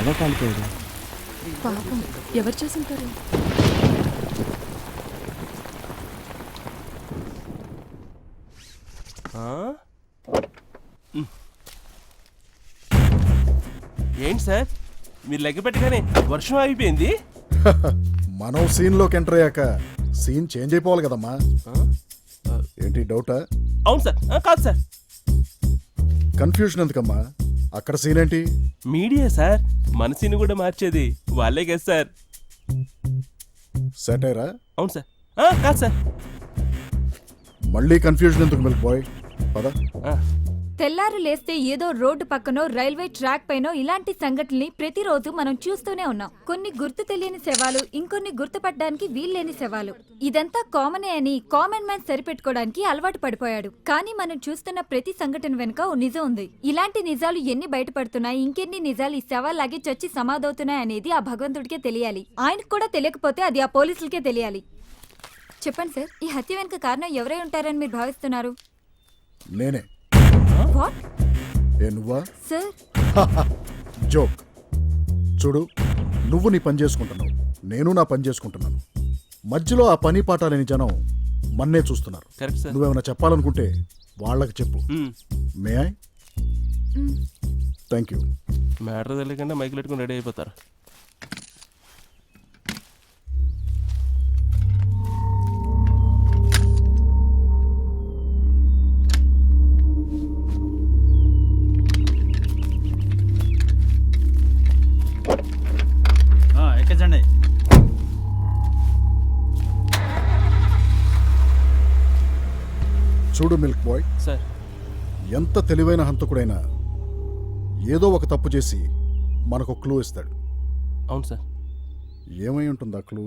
బాగా కాలిపోయాడు. పాపం ఎవరు చేసింటారు? ఏంటి సార్ మీరు లెక్క పెట్టగానే వర్షం ఆగిపోయింది? మనం సీన్లోకి ఎంటర్ అయ్యాక సీన్ చేంజ్ అయిపోవాలి కదమ్మా. ఏంటి డౌటా? అవును సార్. కాదు సార్, కన్ఫ్యూజన్ ఎందుకమ్మా? అక్కడ సీన్ ఏంటి? మీడియా సార్, మన సీన్ కూడా మార్చేది వాళ్ళే కదా సార్. సెటైరా? అవును సార్. కాదు సార్. మళ్ళీ కన్ఫ్యూజన్ ఎందుకు మిల్క్ బాయ్? పద. తెల్లారు లేస్తే ఏదో రోడ్డు పక్కనో రైల్వే ట్రాక్ పైనో ఇలాంటి సంఘటనల్ని ప్రతిరోజు మనం చూస్తూనే ఉన్నాం. కొన్ని గుర్తు తెలియని శవాలు, ఇంకొన్ని గుర్తుపట్టడానికి వీల్లేని శవాలు. ఇదంతా కామనే అని కామన్ మ్యాన్ సరిపెట్టుకోవడానికి అలవాటు పడిపోయాడు. కానీ మనం చూస్తున్న ప్రతి సంఘటన వెనుక ఓ నిజం ఉంది. ఇలాంటి నిజాలు ఎన్ని బయటపడుతున్నాయి, ఇంకెన్ని నిజాలు ఈ శవాల్లాగే చచ్చి సమాధవుతున్నాయి అనేది ఆ భగవంతుడికే తెలియాలి. ఆయనకు కూడా తెలియకపోతే అది ఆ పోలీసులకే తెలియాలి. చెప్పండి సార్, ఈ హత్య వెనుక కారణం ఎవరై ఉంటారని మీరు భావిస్తున్నారు? నేనే. వాట్? ఏ నువ్వా? Sir joke. చూడు, నువ్వు నీ పని చేసుకుంటున్నావు, నేను నా పని చేసుకుంటున్నాను. మధ్యలో ఆ పని పాట లేని జనం మన్నే చూస్తున్నారు. Correct sir. నువ్వేమైనా చెప్పాలనుకుంటే వాళ్ళకి చెప్పు. May I? Thank you. Matter తెలియకుండా మైకులు పెట్టుకుని రెడీ అయిపోతారు. ఎక్కించండి. చూడు మిల్క్ బాయ్ సార్, ఎంత తెలివైన హంతకుడైనా ఏదో ఒక తప్పు చేసి మనకు క్లూ ఇస్తాడు. అవును సార్. ఏమై ఉంటుంది ఆ క్లూ?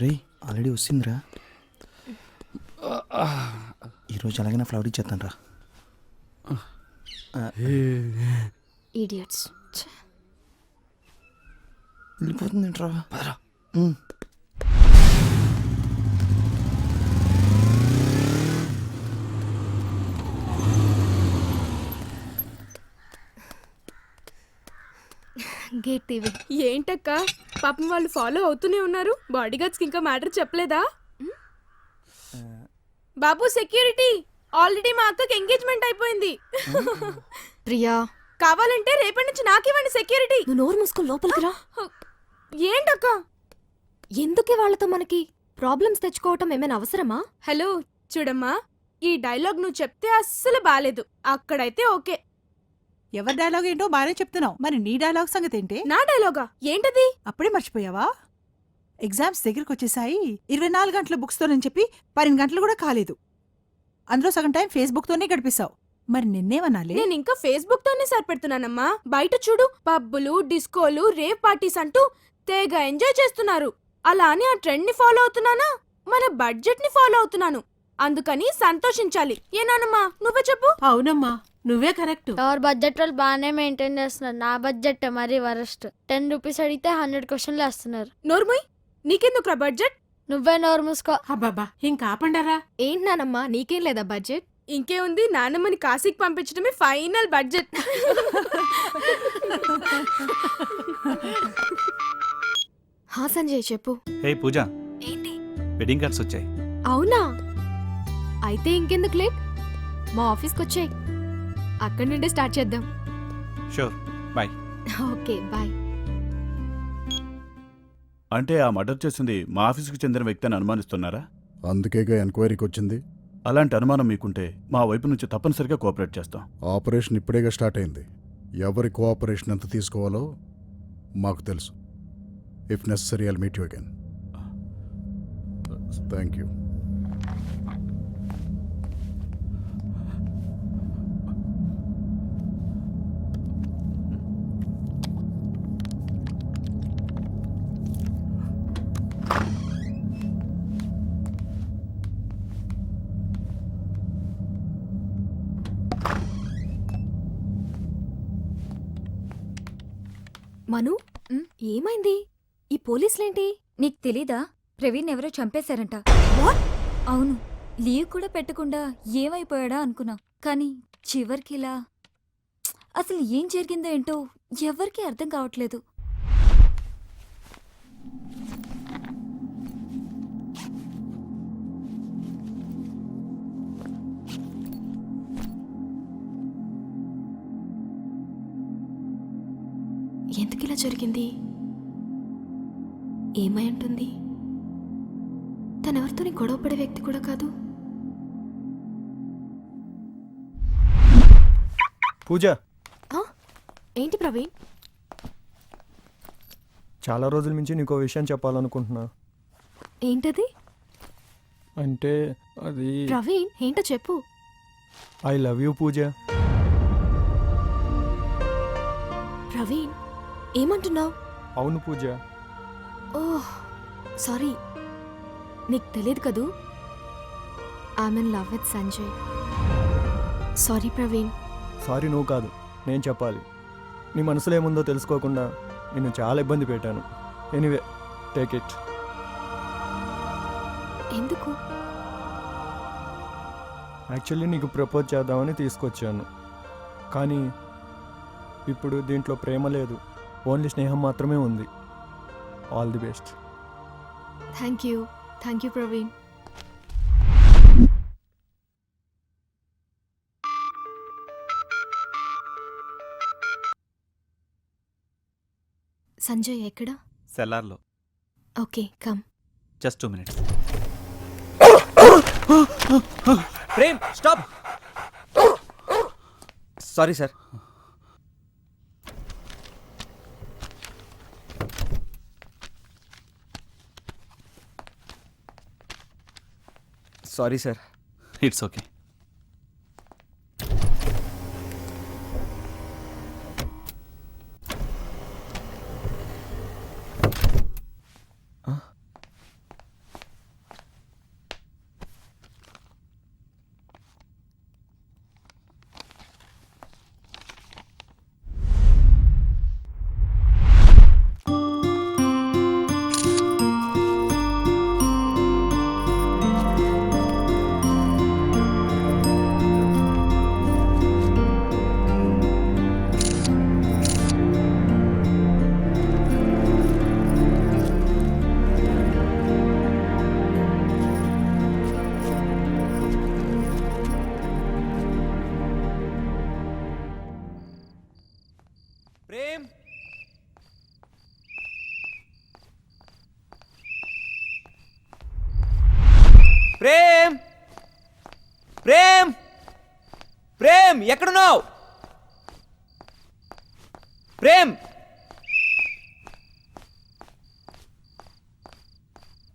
రే ఆల్రెడీ వచ్చిందిరా. ఈరోజు అలాగే ఫ్లవర్ ఇచ్చేస్తాను రా. ఇడియట్స్. వెళ్ళిపోతుంది రా. Gate TV. ఏంటక్క పాపం వాళ్ళు ఫాలో అవుతూనే ఉన్నారు. బాడీ గార్డ్స్ కి ఇంకా మ్యాటర్ చెప్పలేదా? బాబు సెక్యూరిటీ, ఆల్రెడీ మా అక్కకి ఎంగేజ్మెంట్ అయిపోయింది. ప్రియా, కావాలంటే రేపటి నుంచి నాకివ్వండి సెక్యూరిటీ. నువ్వు నోరు మూసుకొని లోపలికి రా. ఏంటక్క? ఎందుకే వాళ్ళతో మనకి ప్రాబ్లమ్స్ తెచ్చుకోవటం ఏమైనా అవసరమా? హలో చూడమ్మా, ఈ డైలాగ్ నువ్వు చెప్తే అస్సలు బాలేదు. అక్కడైతే ఓకే. ఎవరి డైలాగ్ ఏంటో బాగానే చెప్తున్నావు, మరి నీ డైలాగ్ సంగతి ఏంటి? నా డైలాగా ఏంటది? అప్పుడే మర్చిపోయావా? ఎగ్జామ్స్ దగ్గరకు వచ్చేసాయి. 24 గంటల బుక్స్ తోనని చెప్పి 12 గంటలు కూడా కాలేదు. అందులో సగం టైం ఫేస్బుక్ తోనే గడిపేశావు. మరి నిన్నేమనాలి? నేను ఇంకా ఫేస్బుక్ తోనే సరిపెడుతున్నానమ్మా. బయట చూడు, పబ్బులు, డిస్కోలు, రేవ్ పార్టీస్ అంటూ తెగ ఎంజాయ్ చేస్తున్నారు. అలా అని ఆ ట్రెండ్ ని ఫాలో అవుతున్నానా? మన బడ్జెట్ ని ఫాలో అవుతున్నాను. అందుకని సంతోషించాలి. ఏనానమ్మా నువ్వే చెప్పు. అవునమ్మా, నువ్వే కరెక్ట్. ఎవరి బడ్జెట్ వాళ్ళు బాగానే మెయింటైన్ చేస్తున్నారు. నా బడ్జెట్ మరీ వరస్ట్. 10 రూపీస్ అడిగితే 100 క్వశ్చన్లు వేస్తున్నారు. నోర్ముయ్, నీకెందుకురా బడ్జెట్? నువ్వే నోరు మూసుకో. అబ్బాబా, ఇంకా ఆపండారా. ఏంటి నానమ్మా, నీకేం లేదా బడ్జెట్? ఇంకేముంది, నాన్నమ్మని కాశీకి పంపించడమే ఫైనల్ బడ్జెట్. హా సంజయ్ చెప్పు. హే పూజ, ఏంటి? వెడ్డింగ్ కార్డ్స్ వచ్చాయి. అవునా? అయితే ఇంకెందుకు లేట్, మా ఆఫీస్కి వచ్చాయి. అక్కడి నుండే స్టార్ట్ చేద్దాం. Sure, bye. Okay bye. అంటే ఆ మర్డర్ చేసింది మా ఆఫీసుకు చెందిన వ్యక్తి అని అనుమానిస్తున్నారా? అందుకేగా ఎంక్వైరీకి వచ్చింది. అలాంటి అనుమానం మీకుంటే మా వైపు నుంచి తప్పనిసరిగా కోఆపరేట్ చేస్తాం. ఆపరేషన్ ఇప్పుడేగా స్టార్ట్ అయింది. ఎవరి కోఆపరేషన్ ఎంత తీసుకోవాలో మాకు తెలుసు. If necessary I'll meet you again. Thank you. Manu um? ఏమైంది? ఈ పోలీసులేంటి? నీకు తెలీదా ప్రవీణ్ ఎవరో చంపేశారంట. What? అవును, లీవ్ కూడా పెట్టకుండా ఏమైపోయాడా అనుకున్నా, కానీ చివర్కి ఇలా. అసలు ఏం జరిగిందో ఏంటో ఎవరికీ అర్థం కావట్లేదు. ఎందుకిలా జరిగింది? ఏమై ఉంటుంది? తనెవరితోని గొడవ పడే వ్యక్తి కూడా కాదు. పూజ, ఏంటి ప్రవీణ్? చాలా రోజుల నుంచి నీకు ఓ విషయం చెప్పాలనుకుంటున్నా. ఏంటది? అంటే అది ప్రవీణ్ ఏంటో చెప్పు. ఐ లవ్ యూ పూజ. ప్రవీణ్ ఏమంటున్నావు? అవును పూజ. ఓహ్ సారీ, నీకు తెలియదు కదూ, I'm in love with Sanjay. Sorry Praveen. Sorry నువ్వు కాదు, నేను చెప్పాలి. నీ మనసులో ఏముందో తెలుసుకోకుండా నిన్ను చాలా ఇబ్బంది పెట్టాను. Anyway, take it. ఎందుకు? యాక్చువల్లీ నీకు ప్రపోజ్ చేద్దామని తీసుకొచ్చాను, కానీ ఇప్పుడు దీంట్లో ప్రేమ లేదు, ఓన్లీ స్నేహం మాత్రమే ఉంది. All the best. Thank you Praveen. Sanjay ఎక్కడ? సెల్లార్లో. Okay come. Just 2 minutes. Prem stop. Sorry sir. Sorry sir. It's okay. Prem, Prem, Prem, Prem ఎక్కడున్నావు? ప్రేమ్,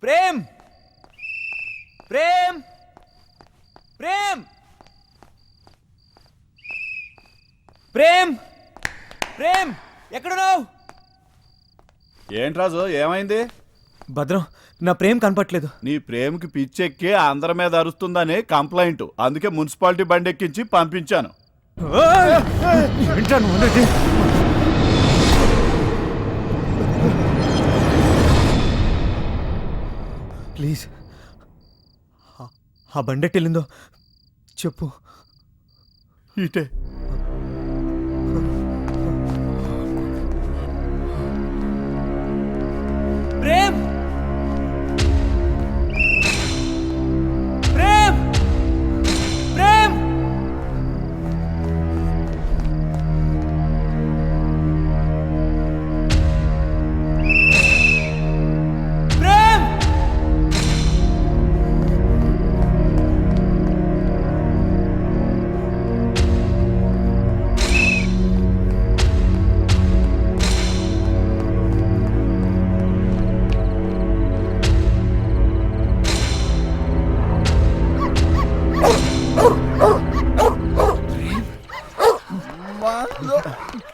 ప్రేమ్, ప్రేమ్, ప్రేమ్, ప్రేమ్, ప్రేమ్ ఎక్కడున్నావు? ఏంటి రాజు, ఏమైంది? భద్రం, నా ప్రేమ్ కనపట్లేదు. నీ ప్రేమకి పిచ్చెక్కి అందరి మీద అరుస్తుందని కంప్లైంట్, అందుకే మున్సిపాలిటీ బండి ఎక్కించి పంపించాను. ప్లీజ్, ఆ బండెట్ వెళ్ళిందో చెప్పు. ఇటే ప్రేమ్, ప్రేమ్, ప్రేమ్, ప్రేమ్.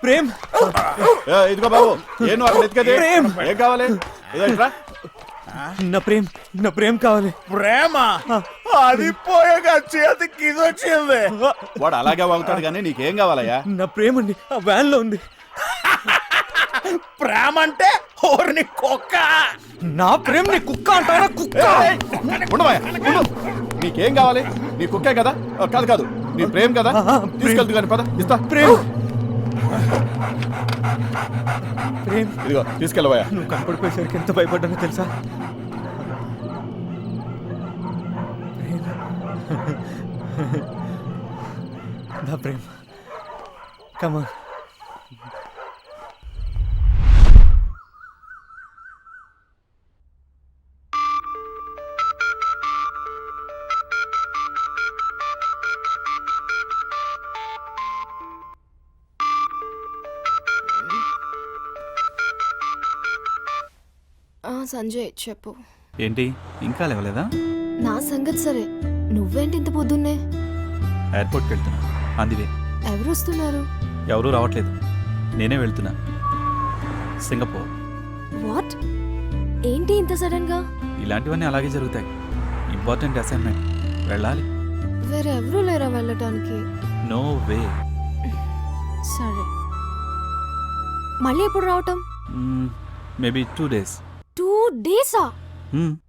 ప్రేమ్, ఇదిగో బాబు, ఏను అక్కడ ఎత్తుకదే. ఏం కావాలి? ఇదో ఇట్రా. నా ప్రేమ్ కావాలి. ప్రేమ అది పోయాక చేతికి ఇది వచ్చింది. వాడు అలాగే వాగుతాడు కానీ నీకేం కావాలయ్యా? నా ప్రేమ అండి, ఆ వ్యాన్లో ఉంది. ప్రేమ అంటే ఓర్ని కుక్క. నా ప్రేమ నీ కుక్క అంటారా? కుక్క ఏయ్, ఉండవయ్యా, ఉండు. నీకేం కావాలి? నీ కుక్కే కదా? కాదు కాదు, నీ ప్రేమ కదా? తీసుకెళ్తు కానీ పద, ఇస్తా. ప్రేమ్ ప్రేమ్ ఇదిగో తీసుకెళ్ళవయ్యా. నువ్వు కనపడిపోయేసరికి ఎంత భయపడ్డానో తెలుసా? నా ప్రేమ్ కమా. సంజయ్ చెప్పు. ఏంటి ఇంకా లేవలేదా? నా సంగతి సరే, నువ్వేంటి ఇంత పొద్దున్నే? ఎయిర్పోర్ట్కి వెళ్తున్నా, అందువే. ఎవరు వస్తున్నారు? ఎవరూ రావట్లేదు, నేనే వెళ్తున్నా. సింగపూర్. వాట్? ఏంటి ఇంత సడన్ గా? ఇలాంటివన్నీ అలాగే జరుగుతాయి. ఇంపార్టెంట్ అసైన్మెంట్, వెళ్ళాలి. వేరే ఎవరూ లేరా వెళ్ళటానికి? No way. సరే, మళ్ళీ ఎప్పుడు రావటం? Maybe 2 days. 2 days-ఆ?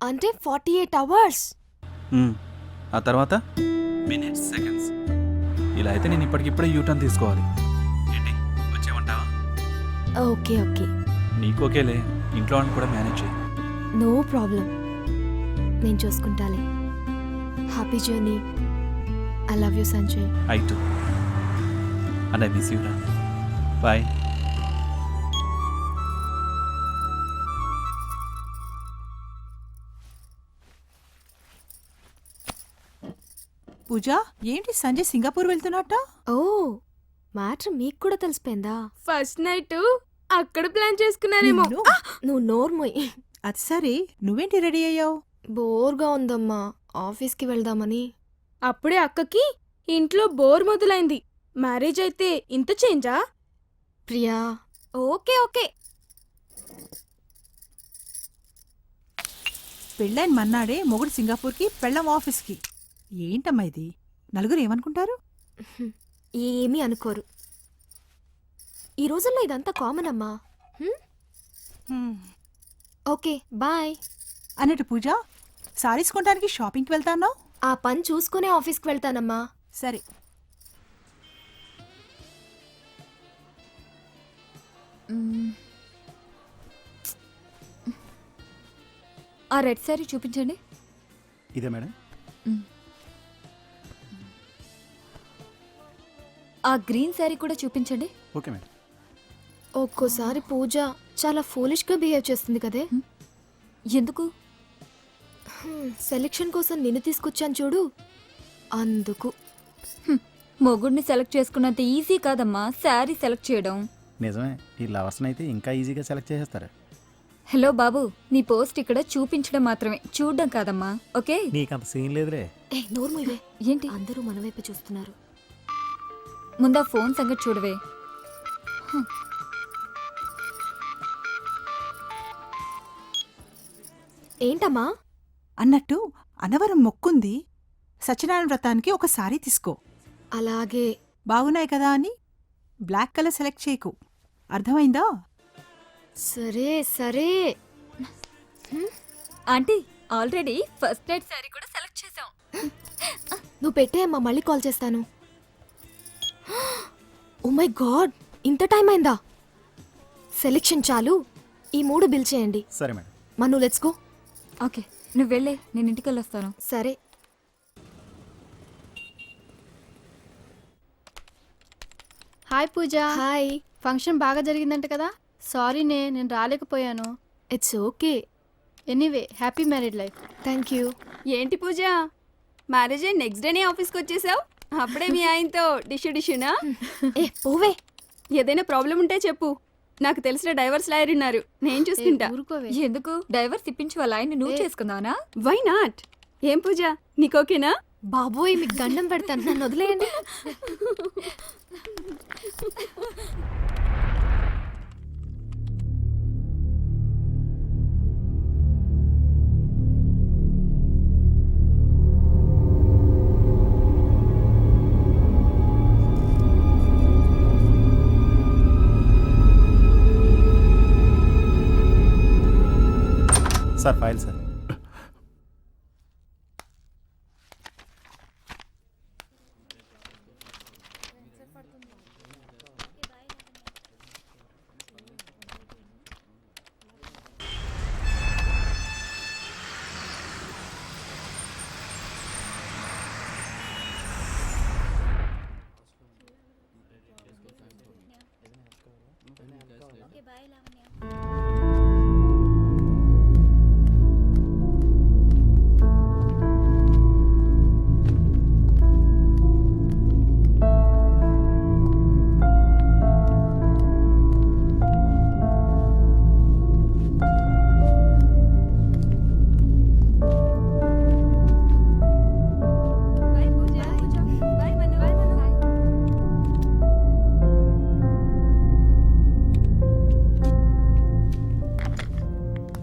అంటే 48 hours. ఆ తర్వాత మినిట్స్, సెకండ్స్. ఇలా అయితే నేను ఇప్పటికిప్పుడే యూటర్న్ తీసుకోవాలి. ఏంటి వచ్చేమంటావా? ఓకే ఓకే, నీకు ఓకేలే, ఇంట్లో వాళ్ళని కూడా మేనేజ్ చేయి. నో ప్రాబ్లం, నేను చూసుకుంటాలే. Happy journey. I love you Sanjay. I too, and I miss you రా. బాయ్. పూజ, ఏంటి సంజయ్ సింగపూర్ వెళ్తున్నట్ట? ఓ, మ్యాటర్ మీకు కూడా తెలిసిపోయిందా? ఫస్ట్ నైట్ అక్కడ ప్లాన్ చేసుకున్నారేమో. నిన్ను? నువ్వు నోర్మోయ్. అది సరే, నువ్వేంటి రెడీ అయ్యావు? బోర్గా ఉందమ్మా, ఆఫీస్కి వెళ్దామని. అప్పుడే అక్కకి ఇంట్లో బోర్ మొదలైంది. మ్యారేజ్ అయితే ఇంత చేంజా? Priya, okay okay. పెళ్ళైన మన్నాడే మొగుడు సింగపూర్కి, పెళ్ళం ఆఫీస్కి. ఏంటమ్మా ఇది? నలుగురు ఏమనుకుంటారు? ఏమీ అనుకోరు. ఈ రోజుల్లో ఇదంతా కామన్ అమ్మా. Okay bye. అన్నట్టు పూజ, సారీస్ కొనడానికి షాపింగ్కి వెళ్తాను. ఆ పని చూసుకునే ఆఫీస్కి వెళ్తానమ్మా. సరే. ఆ రెడ్ సారీ చూపించండి. ఇదే మేడం. ఆ గ్రీన్ సారీ కూడా చూపించండి. Okay madam. ఒక్కోసారి పూజ చాలా ఫూలిష్గా బిహేవ్ చేస్తుంది కదే. ఎందుకు? సెలెక్షన్ కోసం నిన్ను తీసుకొచ్చాను చూడు, అందుకు. మొగుడిని సెలెక్ట్ చేసుకున్నంత ఈజీ కాదమ్మా శారీ సెలెక్ట్ చేయడం. నిజమే, ఈ లవర్స్ని అయితే ఇంకా ఈజీగా సెలెక్ట్ చేసేస్తారు. హలో బాబు, నీ పోస్ట్ ఇక్కడ చూపించడం మాత్రమే, చూడడం కాదమ్మా. ఓకే? నీకంత సీన్ లేదురే. ఏ నోర్మోయే, ఏంటి అందరూ మన వైపు చూస్తున్నారు. ముందా ఫోన్ సంగతి చూడవే. ఏంటమ్మా? అన్నట్టు అనవరం మొక్కుంది, సత్యనారాయణ వ్రతానికి ఒక సారీ తీసుకో. అలాగే. బాగున్నాయి కదా అని బ్లాక్ కలర్ సెలెక్ట్ చేయకు, అర్థమైందా? సరే సరే. Aunty, already first night sorry కూడా సెలెక్ట్ చేసాం. నువ్వు పెట్టే అమ్మా, మళ్ళీ కాల్ చేస్తాను. ఓ మై గాడ్, ఇంత టైం అయిందా? సెలెక్షన్ చాలు, ఈ 3 బిల్ చేయండి. సరే madam. Manu let's go. Okay, నువ్వు వెళ్ళే, నేను ఇంటికి వెళ్ళొస్తాను. సరే. హాయ్ పూజ. హాయ్. ఫంక్షన్ బాగా జరిగిందంట కదా? సారీ నేను రాలేకపోయాను. It's okay. Anyway, happy married life. Thank you. ఏంటి పూజ, మ్యారేజ్ అయ్యి నెక్స్ట్ డేనే ఆఫీస్కి వచ్చేసావు? అప్పుడే మీ ఆయనతో డిష్యునా? ఏ పోవే. ఏదైనా ప్రాబ్లం ఉంటే చెప్పు, నాకు తెలిసిన డైవర్స్ లాయర్ ఉన్నారు, నేను చూసుకుంటా. ఊరుకోవే. ఎందుకు డైవర్స్ ఇప్పించి వాళ్ళ ఆయన్ని నువ్వు చేసుకుందావనా? Why not? ఏం పూజ, నీకు ఓకేనా? బాబోయ్, మీకు దండం పెడతాను, నన్ను వదిలేయండి. Sir file sir.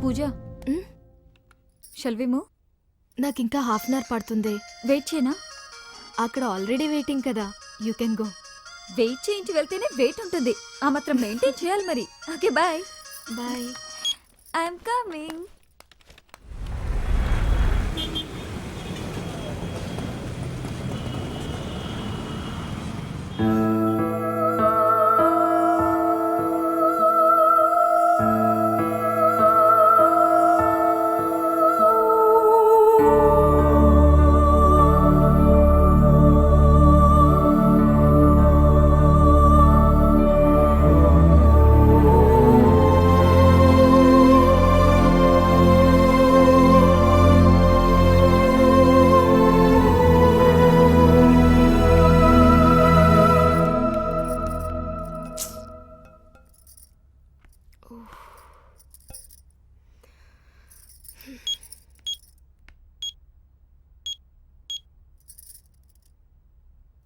Pooja, shall we move? నాకు ఇంకా హాఫ్ అన్ అవర్ పడుతుంది. వెయిట్ చేయనా? అక్కడ ఆల్రెడీ వెయిటింగ్ కదా, యూ కెన్ గో. వెయిట్ చేయించి వెళ్తేనే వెయిట్ ఉంటుంది. ఆ మాత్రం మెయింటైన్ చేయాలి మరి. Okay bye. Bye. I'm coming.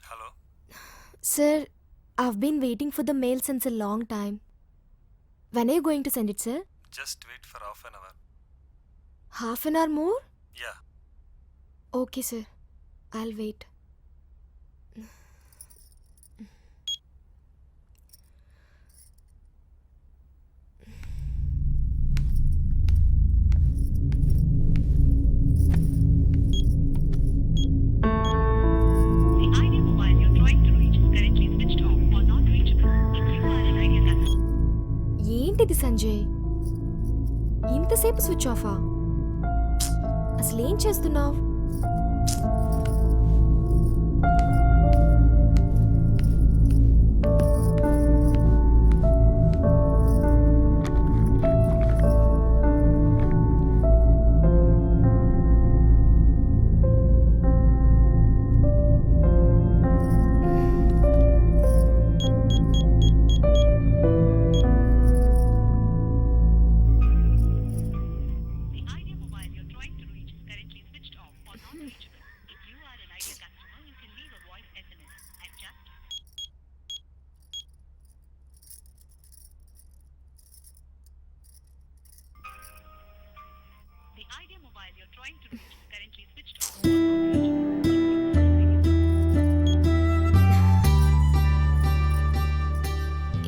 Hello Sir, I've been waiting for the mail since a long time. When are you going to send it, sir? Just wait for half an hour. Half an hour more? Yeah. Okay, sir. I'll wait. ఏంటిది సంజయ్, ఇంతసేపు switch ఆఫా? అసలేం చేస్తున్నావు?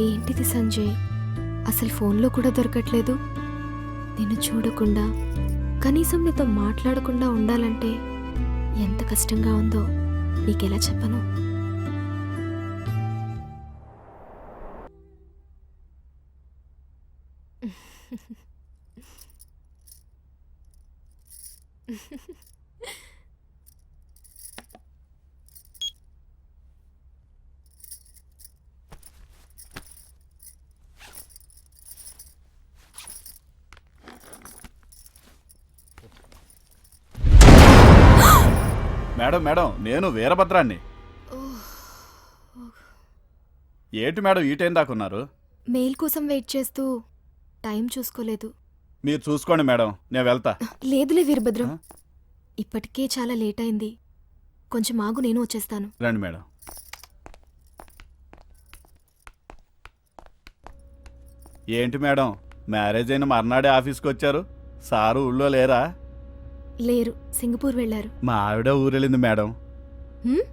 ఏంటిది సంజయ్, అసలు ఫోన్లో కూడా దొరకట్లేదు. నిన్ను చూడకుండా, కనీసం నీతో మాట్లాడకుండా ఉండాలంటే ఎంత కష్టంగా ఉందో నీకెలా చెప్పను. మేడం మేడం, నేను వీరభద్రాన్ని. ఏంటి మేడం ఈ టైం దాకున్నారు? మెయిల్ కోసం వెయిట్ చేస్తూ టైం చూసుకోలేదు. మీరు చూసుకోండి మేడం, నేను వెళ్తా. లేదులే వీరభద్రం, ఇప్పటికే చాలా లేట్ అయింది. కొంచెం ఆగు, నేను వచ్చేస్తాను. రండి మేడం. ఏంటి మేడం, మ్యారేజ్ అయిన మర్నాడే ఆఫీస్కి వచ్చారు? సారు ఊళ్ళో లేరా? లేరు, సింగపూర్ వెళ్ళారు. మా ఆవిడ ఊరెళ్ళింది మేడం. హ్మ్?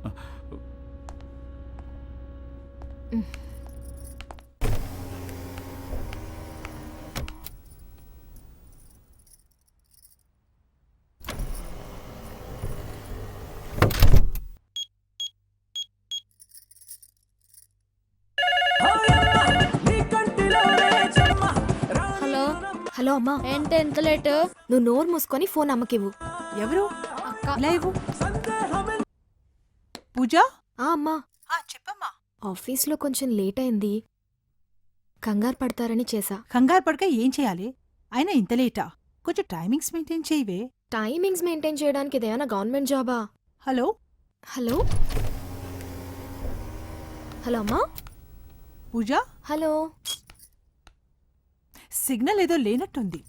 హలో అమ్మా, ఏంటి ఎంత లేటు? నువ్వు నోరు మూసుకొని ఫోన్ అమ్మకివ్వు. ఎవరు? అక్క ఇలా ఇవ్వు. పూజ? అమ్మా, చెప్పమ్మా. ఆఫీస్లో కొంచెం లేట్ అయింది, కంగారు పడతారని చేసా. కంగారు పడక ఏం చేయాలి? అయినా ఇంత లేటా? కొంచెం టైమింగ్స్ మెయింటైన్ చేయవే. టైమింగ్స్ మెయింటైన్ చేయడానికి ఇదేమైనా గవర్నమెంట్ జాబా? హలో హలో హలో అమ్మా. పూజ, హలో. సిగ్నల్ ఏదో లేనట్టుంది.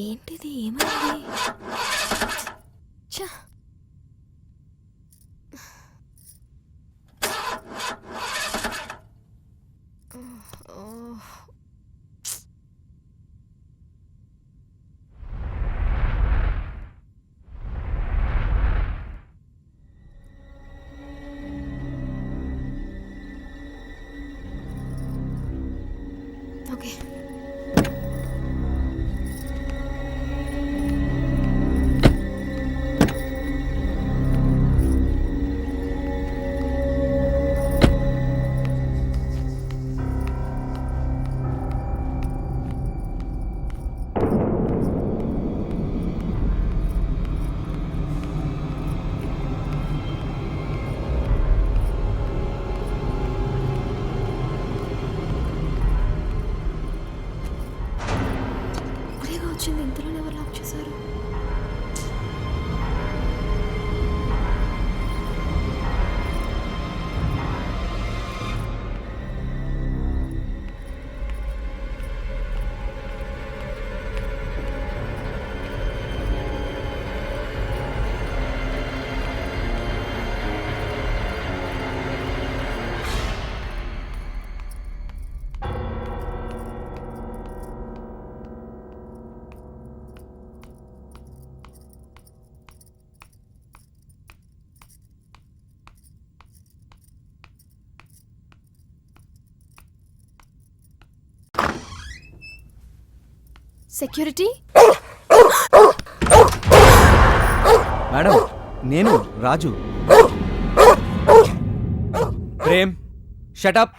ఏంటిది, ఏమైంది? ఛ! ఓకే. ఇప్పుడేగా వచ్చింది, ఇంతలోనే ఎవరు లాక్ చేశారు? సెక్యూరిటీ. మేడం, నేను రాజు. ప్రేమ్, షటప్.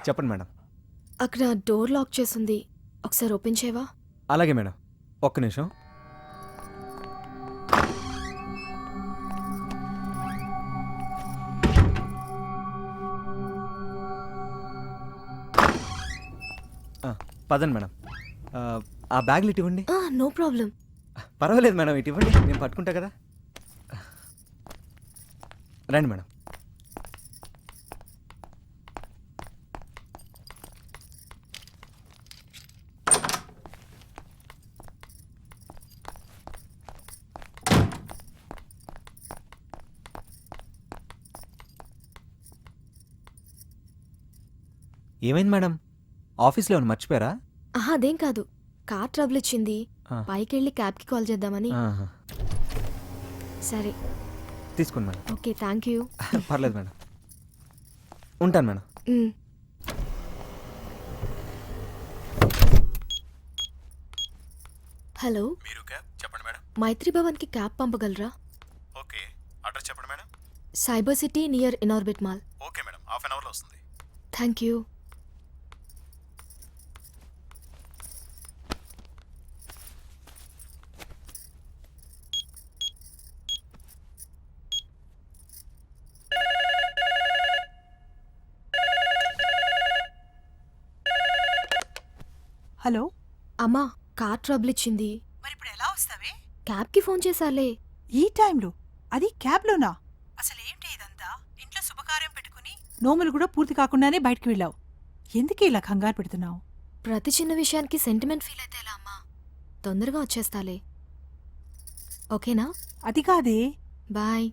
చెప్పండి మేడం. అక్కడ డోర్ లాక్ చేసింది, ఒకసారి ఓపెన్ చేయవా? అలాగే మేడం, ఒక్క నిమిషం. పదండి మేడం. ఆ బ్యాగులు ఇటు ఇవ్వండి. No problem. పర్వాలేదు మేడం, ఇటు ఇవ్వండి, నేను పట్టుకుంటా కదా. రండి మేడం. ఏమైంది మేడం, ఆఫీస్లో ఏమైనా మర్చిపోయారా? అదేం కాదు, కార్ ట్రబుల్ ఇచ్చింది, పైకెళ్ళి క్యాబ్కి కాల్ చేద్దామని. సరే తీసుకోండి మేడం. Okay, thank you. పర్లేదు మేడం, ఉంటాను మేడం. హలో, మీరు క్యాబ్ చెప్పండి మేడం. మైత్రి భవన్కి క్యాబ్ పంపగలరా? ఓకే, అడ్రస్ చెప్పండి madam. Cyber city near Inorbit mall. Okay madam, half an అవర్లో వస్తుంది. Thank you. హలో అమ్మా, కార్ ట్రబుల్ ఇచ్చింది. మరి ఇప్పుడు ఎలా వస్తావే? క్యాబ్కి ఫోన్ చేశాలే. ఈ టైంలో అది క్యాబ్లోనా? అసలు ఏంటి ఇదంతా? ఇంట్లో శుభకార్యం పెట్టుకుని నోములు కూడా పూర్తి కాకుండానే బయటికి వెళ్ళావు. ఎందుకే ఇలా కంగారు పెడుతున్నావు? ప్రతి చిన్న విషయానికి సెంటిమెంట్ ఫీల్ అయితే ఎలా అమ్మా? తొందరగా వచ్చేస్తాలే. ఓకేనా? అది కాదే. బాయ్.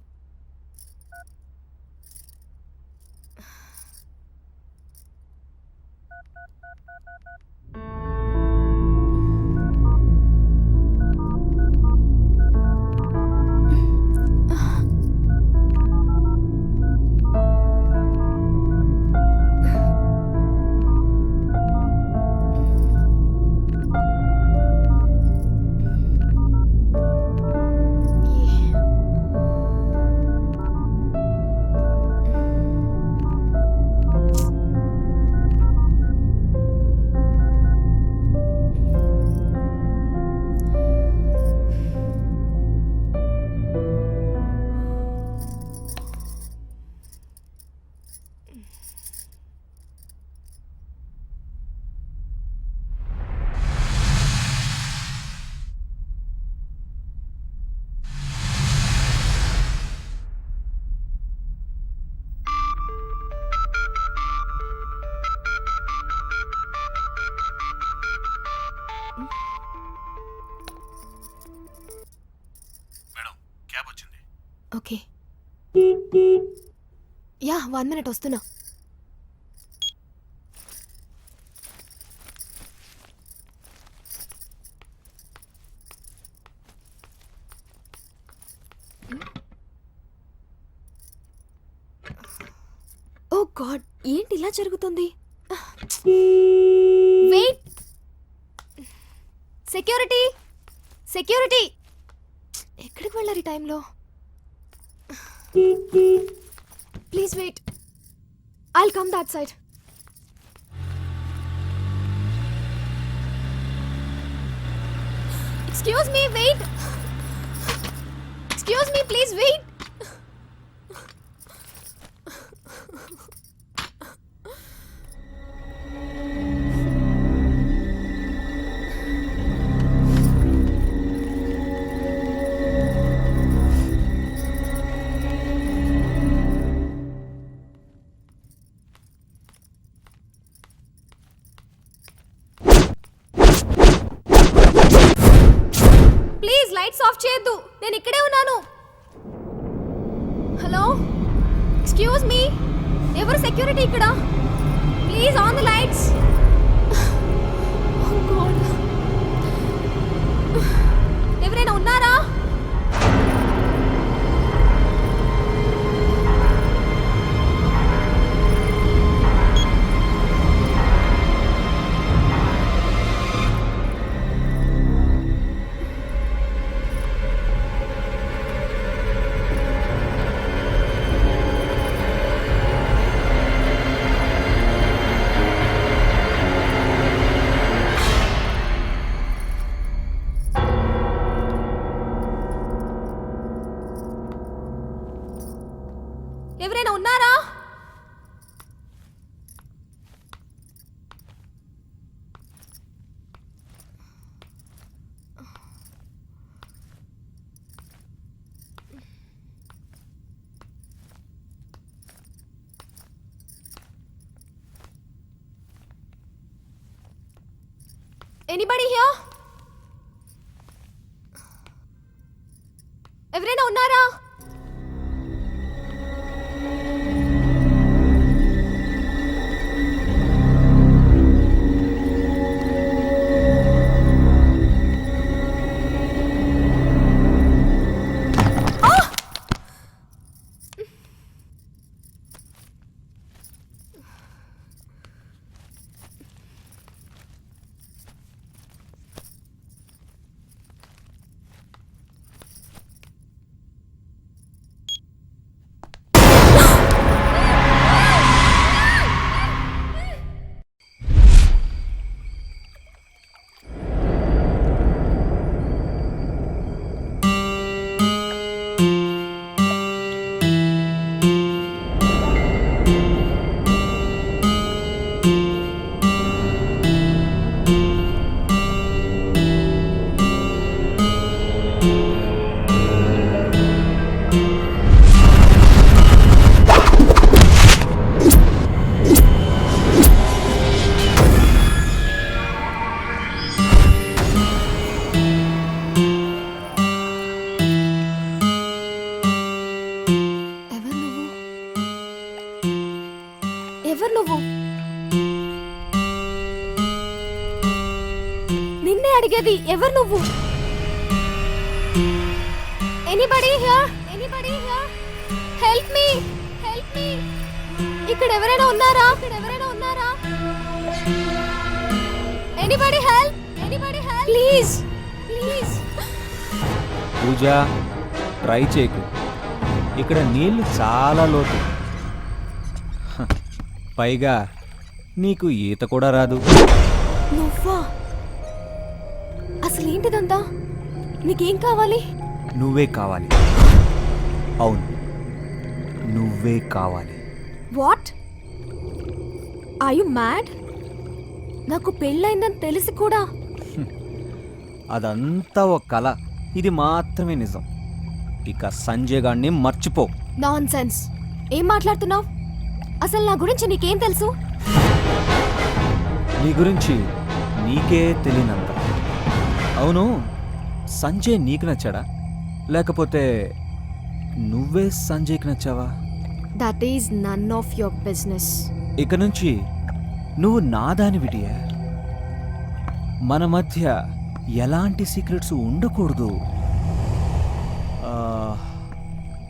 మేడం క్యాబ్ వచ్చింది. ఓకే. యా 1 minute వస్తున్నా. ఓ గాడ్, ఏంటి ఇలా జరుగుతుంది? వెయిట్, సెక్యూరిటీ సెక్యూరిటీ, ఎక్కడికి వెళ్ళారు ఈ టైంలో? Please wait, I'll come that side. Excuse me, wait. Excuse me, please wait. Please lights off చేయొద్దు, నేను ఇక్కడే ఉన్నాను. హలో, ఎక్స్క్యూజ్ మీ, ఎవరు సెక్యూరిటీ ఇక్కడ? Please on the lights. ఎవరైనా ఉన్నారా? ఎవరైనా ఉన్నారా? Anybody here? ఎవరైనా ఉన్నారా? అడిగేది ఎవరు నువ్వు? Anybody here? Help me. ఇక్కడ ఎవరైనా ఉన్నారా? Anybody help please. Pooja try చేయకు, ఇక్కడ నీళ్లు చాలా లోతు. హ, పైగా నీకు ఈత కూడా రాదు. నువ్వా? అసలు ఏంటిదంతా? నీకేం కావాలి? నువ్వే కావాలి. అవును, నువ్వే కావాలి. వాట్? Are you mad? నాకు పెళ్ళైందని తెలిసి కూడా అదంతా ఒక కళ, ఇది మాత్రమే నిజం. ఇక సంజయ్ గారిని మర్చిపో. నాన్సెన్స్. ఏం మాట్లాడుతున్నావు? అసలు నా గురించి నీకేం తెలుసు? నీ గురించి నీకే తెలియనంత. అవును, సంజయ్ నీకు నచ్చాడా, లేకపోతే నువ్వే సంజయ్కి నచ్చావా? That is none of your business. ఇక నుంచి నువ్వు నాదాని విడియా. మన మధ్య ఎలాంటి సీక్రెట్స్ ఉండకూడదు.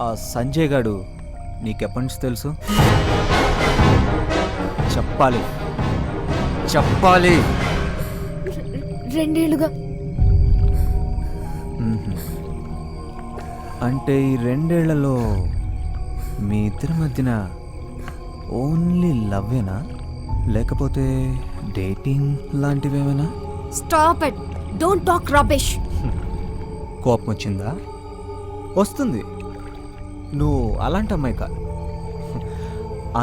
ఆ సంజయ్ గాడు నీకెప్పటి నుంచి తెలుసు? చెప్పాలి. 2 ఏళ్లుగా. అంటే ఈ 2 ఏళ్లలో మీ ఇద్దరి మధ్యన ఓన్లీ లవ్వేనా, లేకపోతే డేటింగ్ లాంటివేమైనా? Stop it. Don't talk rubbish. కోపం వచ్చిందా? వస్తుంది. నువ్వు అలాంటి అమ్మాయి కాదు.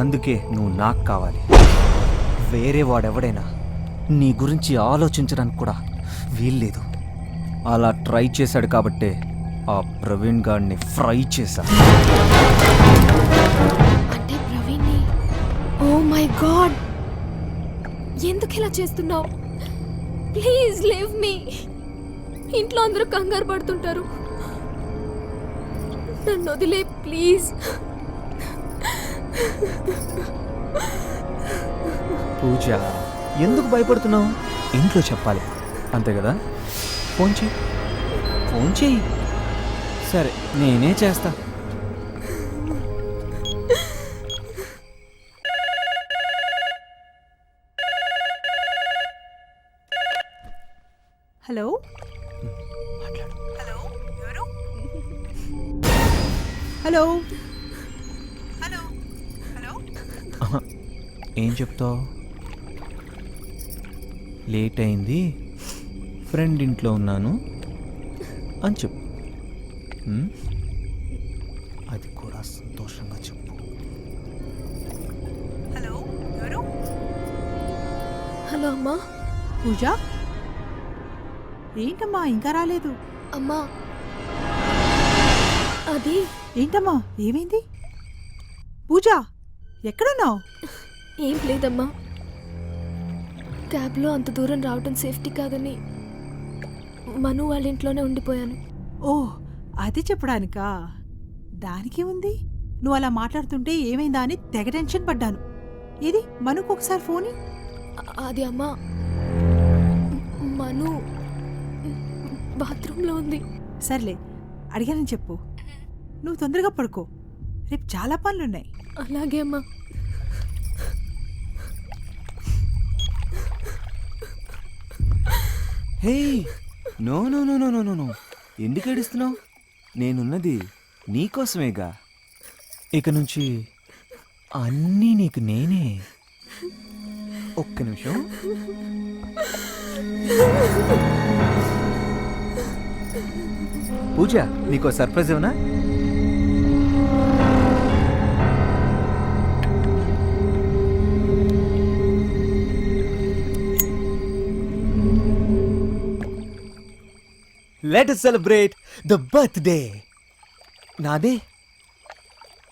అందుకే నువ్వు నాకు కావాలి. వేరే వాడెవడైనా నీ గురించి ఆలోచించడానికి కూడా వీల్లేదు. అలా ట్రై చేశాడు కాబట్టే ఆ ప్రవీణ్ గాడిని ఫ్రై చేశా. అంటే ప్రవీణ్ని? ఓ మై గాడ్, ఎందుకు ఇలా చేస్తున్నావు? Please leave me. ఇంట్లో అందరూ కంగారు పడుతుంటారు. నన్ను వదిలే ప్లీజ్. పూజ, ఎందుకు భయపడుతున్నావు? ఇంట్లో చెప్పాలి, అంతే కదా? ఫోన్ చెయ్యి. సరే, నేనే చేస్తా. హలో. ఏం చెప్తావు? లేట్ అయింది, ఫ్రెండ్ ఇంట్లో ఉన్నాను అని చెప్పు. అది కూడా సంతోషంగా చెప్పు. హలో అమ్మా. పూజ, ఏంటమ్మా ఇంకా రాలేదు? అమ్మా, అది ఏంటమ్మా, ఏమైంది? పూజ, ఎక్కడున్నావు? ఏం లేదమ్మా. క్యాబ్లో అంత దూరం రావడం సేఫ్టీ కాదని మను వాళ్ళ ఇంట్లోనే ఉండిపోయాను. ఓ, అది చెప్పడానికా? దానికి ఉంది. నువ్వు అలా మాట్లాడుతుంటే ఏమైందా అని తెగ టెన్షన్ పడ్డాను. ఇది మనుకు ఒకసారి ఫోన్. అది అమ్మా, మను బాత్రూంలో ఉంది. సర్లే, అడిగానని చెప్పు. నువ్వు తొందరగా పడుకో, రేపు చాలా పనులున్నాయి. అలాగే అమ్మా. Hey, no no no no no no no, ఎందుకు ఏడుస్తున్నావు? నేనున్నది నీకోసమేగా. ఇక నుంచి అన్నీ నీకు నేనే. ఒక్క నిమిషం. పూజ, నీకో సర్ప్రైజ్ ఏమన్నా? Let us celebrate the birthday. నాదే.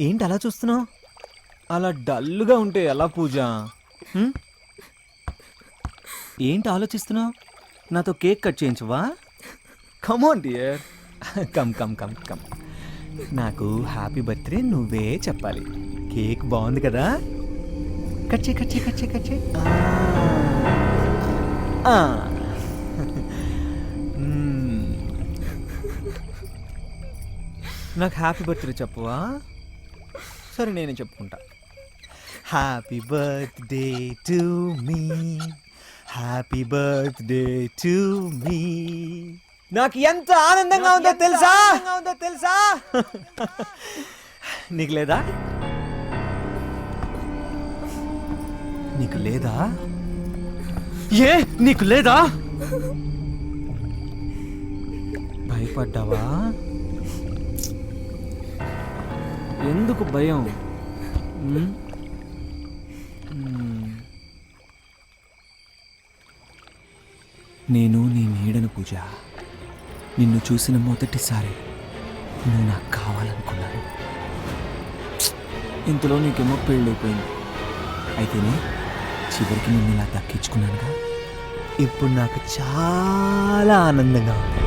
ఏంటి అలా చూస్తున్నావు? అలా డల్గా ఉంటే ఎలా పూజ? ఏంటి ఆలోచిస్తున్నావు? నాతో కేక్ కట్ చేయించవా? Come on dear, come come come come. నాకు హ్యాపీ బర్త్డే నువ్వే చెప్పాలి. కేక్ బాగుంది కదా? కట్ చేయి కట్ చేయి కట్ చేయి కట్ చేయి. నాకు హ్యాపీ బర్త్డే చెప్పువా? సరే నేనే చెప్పుకుంటా. Happy birthday to me, happy birthday to me. నాకు ఎంత ఆనందంగా ఉందో తెలుసా? నీకు లేదా? నీకు లేదా? ఏ నీకు లేదా? భయపడ్డావా? ఎందుకు భయం? నేను నీ నీడను పూజ. నిన్ను చూసిన మొదటిసారి నువ్వు నాకు కావాలనుకున్నాను. ఇంతలో నీకేమో పెళ్ళైపోయింది. అయితేనే చివరికి నిన్ను ఇలా దక్కించుకున్నానుగా. ఇప్పుడు నాకు చాలా ఆనందంగా ఉంది.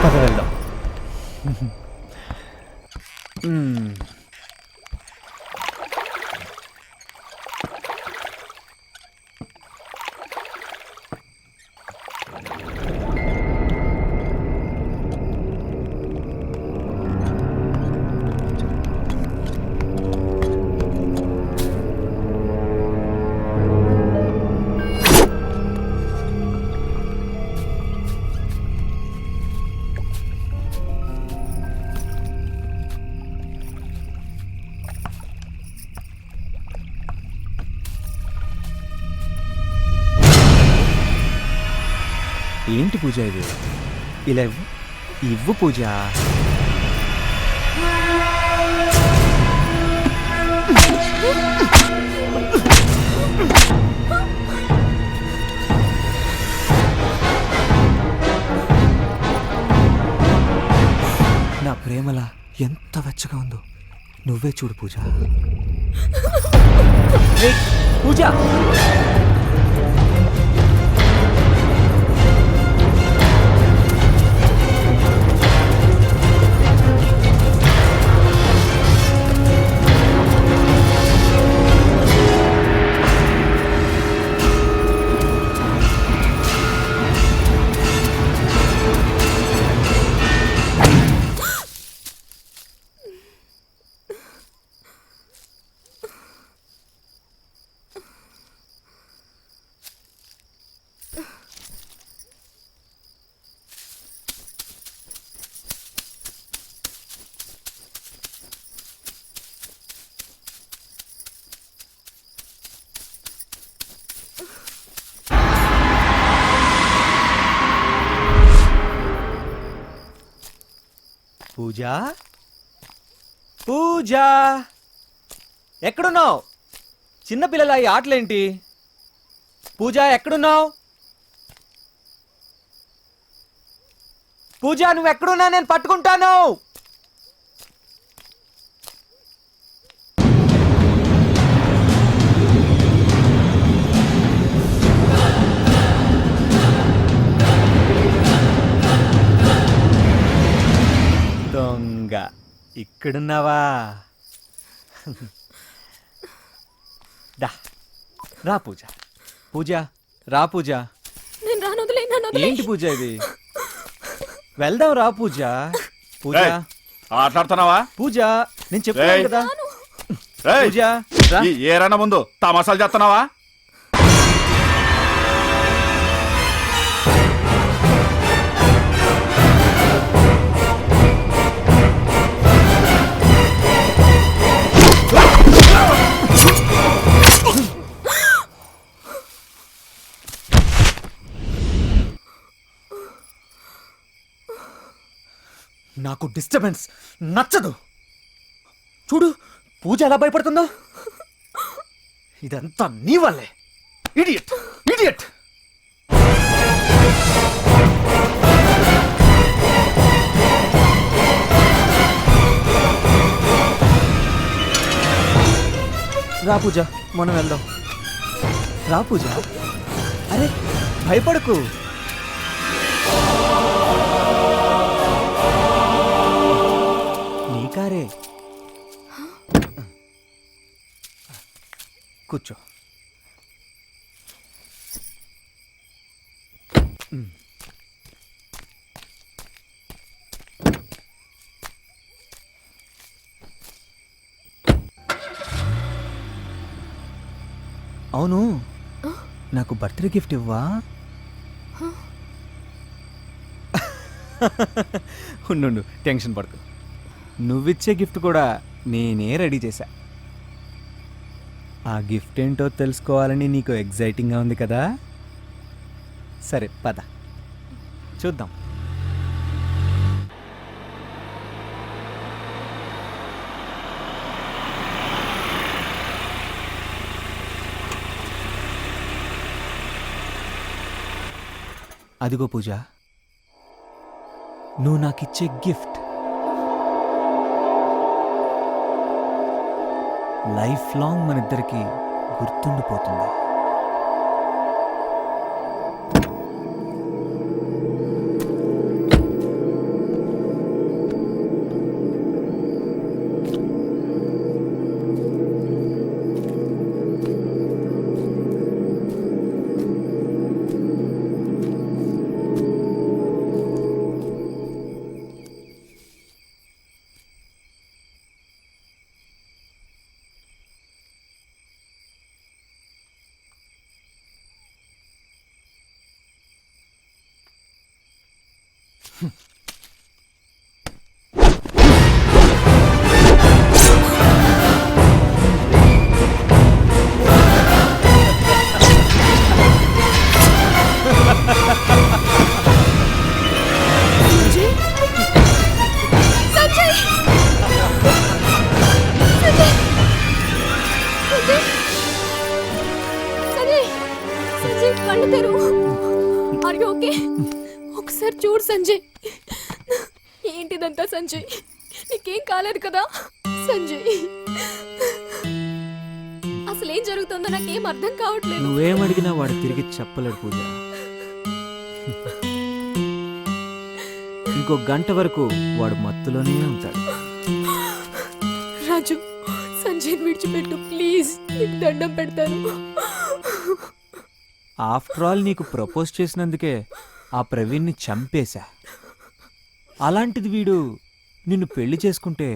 పద వెళ్దాం. ఏంటి పూజ ఇది? ఇలా ఇవ్వు పూజ. నా ప్రేమలా ఎంత వెచ్చగా ఉందో నువ్వే చూడు పూజ. పూజ పూజ పూజ ఎక్కడున్నావు? చిన్నపిల్లల ఈ ఆటలేంటి? పూజ ఎక్కడున్నావు? పూజ నువ్వు ఎక్కడున్నా నేను పట్టుకుంటాను. దొంగ ఇక్కడున్నావా? దా రా పూజ. పూజ రా పూజ. నేను రాను, వదిలేయ్, నన్ను వదిలేయ్. ఏంటి పూజ ఇది? వెళ్దాం రా పూజ. పూజ ఆటలాడుతున్నావా? పూజ నేను చెప్పాను కదా. పూజ రా. ఏరన్నా ముందు తమాసాలు చేస్తున్నావా? నాకు డిస్టర్బెన్స్ నచ్చదు. చూడు పూజ ఎలా భయపడుతుందో. ఇదంతా నీ వల్లే. Idiot idiot. రా పూజ మనం వెళ్దాం. రా పూజ. అరే భయపడకు. కారే కూర్చో. అవును, నాకు బర్త్డే గిఫ్ట్ ఇవ్వా? ఉండు, టెన్షన్ పడకు. నువ్విచ్చే గిఫ్ట్ కూడా నేనే రెడీ చేశా. ఆ గిఫ్ట్ ఏంటో తెలుసుకోవాలని నీకు ఎగ్జైటింగ్గా ఉంది కదా? సరే పద చూద్దాం. అదిగో పూజ, నువ్వు నాకిచ్చే గిఫ్ట్. లైఫ్ లాంగ్ మనిద్దరికి గుర్తుండిపోతుంది. ఒకసారి చూడు సంజయ్. ఏంటిదంతా సంజయ్? నీకేం కాలేదు కదా సంజయ్? అసలేం జరుగుతుందో నాకేం అర్థం కావట్లేదు. నువ్వేమడిగినా వాడు తిరిగి చెప్పలేడు పూజ. ఇంకో గంట వరకు వాడు మత్తులోనే ఉంటాడు. రాజు, సంజయ్ విడిచిపెట్టు ప్లీజ్, నీకు దండం పెడతాను. ఆఫ్టర్ ఆల్ నీకు ప్రపోజ్ చేసినందుకే ఆ ప్రవీణ్ని చంపేశా. అలాంటిది వీడు నిన్ను పెళ్లి చేసుకుంటే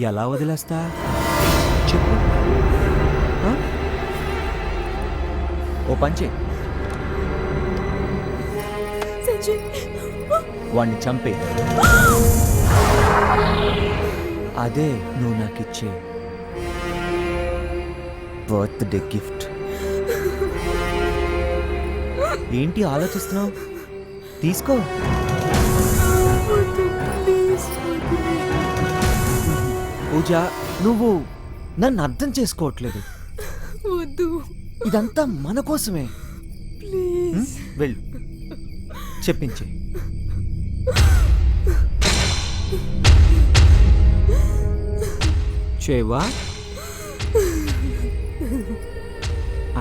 ఎలా వదిలేస్తా చెప్పు? ఓ పంచే, వాణ్ణి చంపే. అదే నువ్వు నాకిచ్చే బర్త్డే గిఫ్ట్. ఏంటి ఆలోచిస్తున్నావు? తీసుకో. పూజ, నువ్వు నన్ను అర్థం చేసుకోవట్లేదు. వద్దు, ఇదంతా మన కోసమే. వెళ్ళు, చెప్పించే. చేవా?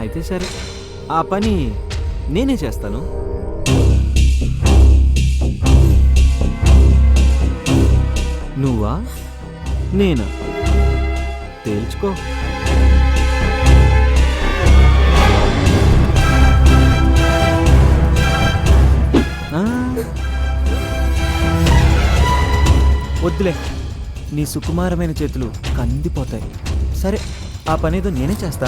అయితే సరే, ఆ పని నేనే చేస్తాను. నువ్వా నేనా తేల్చుకో. వద్దులే, నీ సుకుమారమైన చేతులు కందిపోతాయి. సరే, ఆ పనేదో నేనే చేస్తా.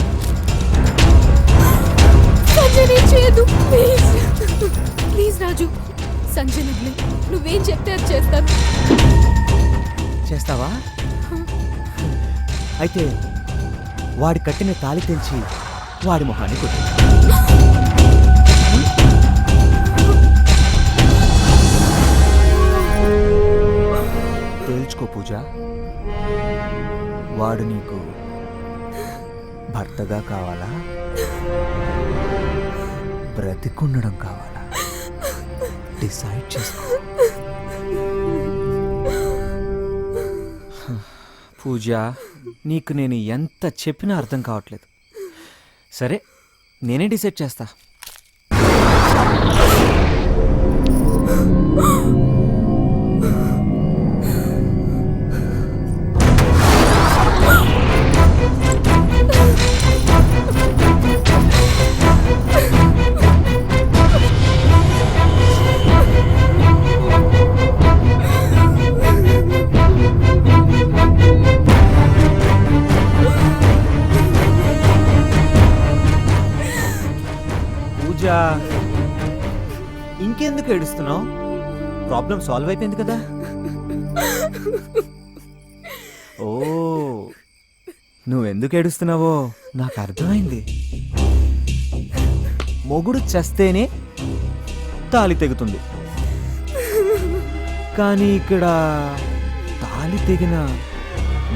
ప్లీజ్ రాజు, సంజయ్ నువ్వేం చెప్తే అది చేస్తాను. చేస్తావా? అయితే వాడి కట్టిన తాళి తెంచి వాడి మొహాన్ని కొట్టు. తేల్చుకో పూజ, వాడు నీకు భర్తగా కావాలా, బ్రతికుండడం కావాలా? డిసైడ్ చేసుకో. పూజ, నీకు నేను ఎంత చెప్పినా అర్థం కావట్లేదు. సరే, నేనే డిసైడ్ చేస్తా. ఇంకెందుకు ఏడుస్తున్నావు? ప్రాబ్లం సాల్వ్ అయిపోయింది కదా. ఓ, నువ్వెందుకు ఏడుస్తున్నావో నాకు అర్థమైంది. మొగుడు చస్తేనే తాళి తెగుతుంది, కానీ ఇక్కడ తాళి తెగిన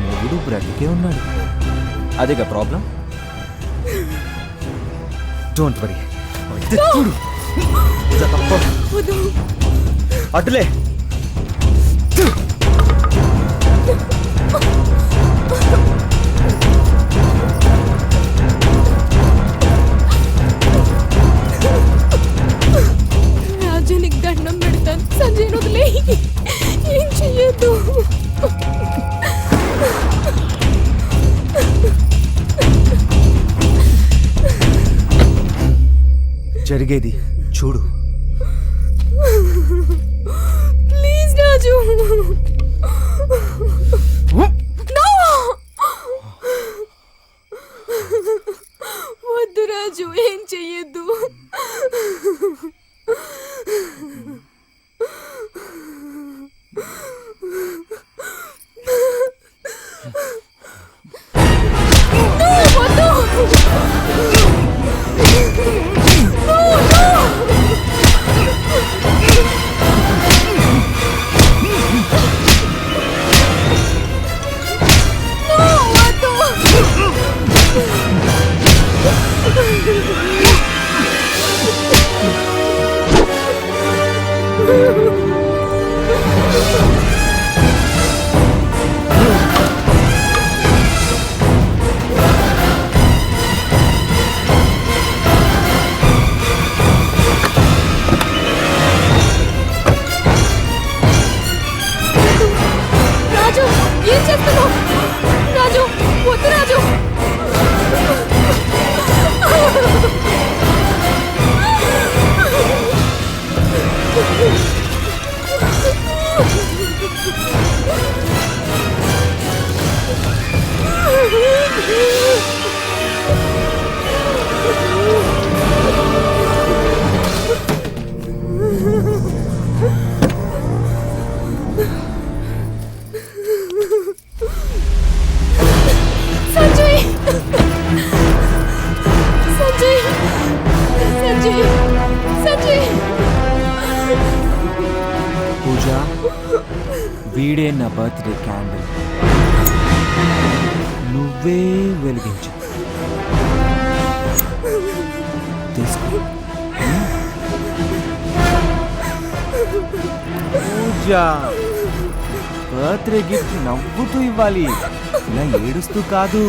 మొగుడు బ్రతికే ఉన్నాడు. అదేగా ప్రాబ్లం. Don't worry. చూడు, అటులే. రాజు నీకు దండం పెడతాను, సంజయ్ వదిలే. ఏం చెయ్యొద్దు. జరిగేది చూడు. Please Raju. No! వద్దు రాజు, ఏం చెయ్యొద్దు. రాజు, ఏం చేస్తున్నావు? రాజు, వద్దు రాజు. సంజయ్, సంజయ్, సంజయ్, సంజయ్. పూజ, వీడే నా బర్త్డే క్యాండిల్. నువ్వే వెలిగించు. తీసుకో. పూజ, బర్త్డే గిఫ్ట్ నవ్వుతూ ఇవ్వాలి, ఇలా ఏడుస్తూ కాదు.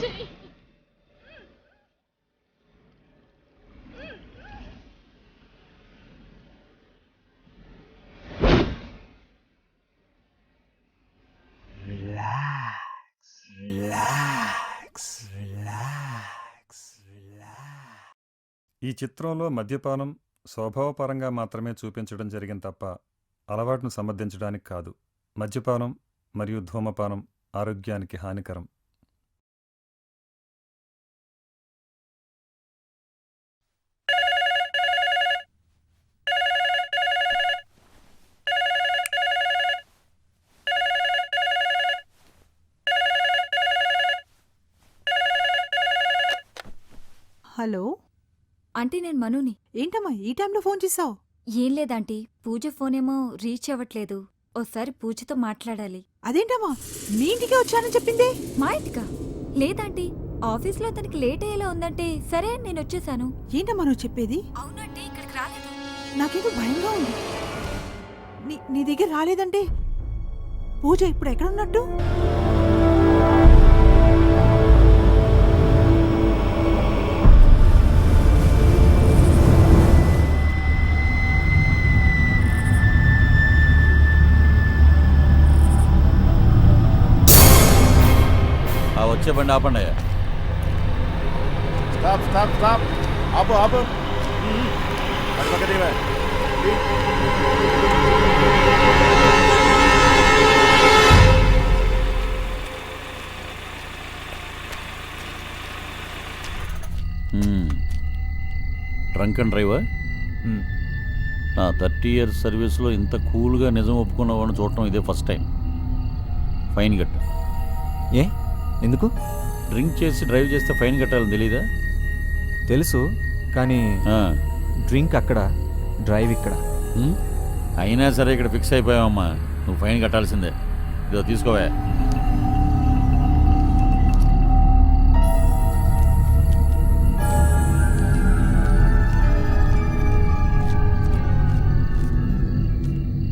ఈ చిత్రంలో మద్యపానం స్వభావపరంగా మాత్రమే చూపించడం జరిగింది తప్ప అలవాటును సమర్థించడానికి కాదు. మద్యపానం మరియు ధూమపానం ఆరోగ్యానికి హానికరం. హలో ఆంటీ నేను మనుని. ఏంటమ్మా ఈ టైంలో ఫోన్ చేసావు? ఏం లేదాంటీ, పూజ ఫోనేమో రీచ్ అవ్వట్లేదు. ఓసారి పూజతో మాట్లాడాలి. అదేంటమ్మా మీ ఇంటికే వచ్చానని చెప్పింది? మా ఇంటికా? లేదాంటీ, ఆఫీస్లో తనకి లేట్ అయ్యేలా ఉందంటే సరే నేను వచ్చేసాను. ఏంటమ్మా నువ్వు చెప్పేది? అవునంటే ఇక్కడికి రాలేదు. నాకేదో భయంగా ఉంది. నీ దగ్గర రాలేదంటే పూజ ఇప్పుడు ఎక్కడ ఉన్నట్టు? వచ్చే బండి ఆపండి అయ్యా. Stop stop stop. ఆపు ఆపు. Drunk and driver? నా 30 years సర్వీస్లో ఇంత కూల్గా నిజం ఒప్పుకున్న వాడిని చూడటం ఇదే ఫస్ట్ టైం. ఫైన్ కట్టు. ఏ ఎందుకు? డ్రింక్ చేసి డ్రైవ్ చేస్తే ఫైన్ కట్టాలని తెలీదా? తెలుసు, కానీ డ్రింక్ అక్కడ, డ్రైవ్ ఇక్కడ. అయినా సరే ఇక్కడ ఫిక్స్ అయిపోయావమ్మా, నువ్వు ఫైన్ కట్టాల్సిందే. ఇదో తీసుకోవా.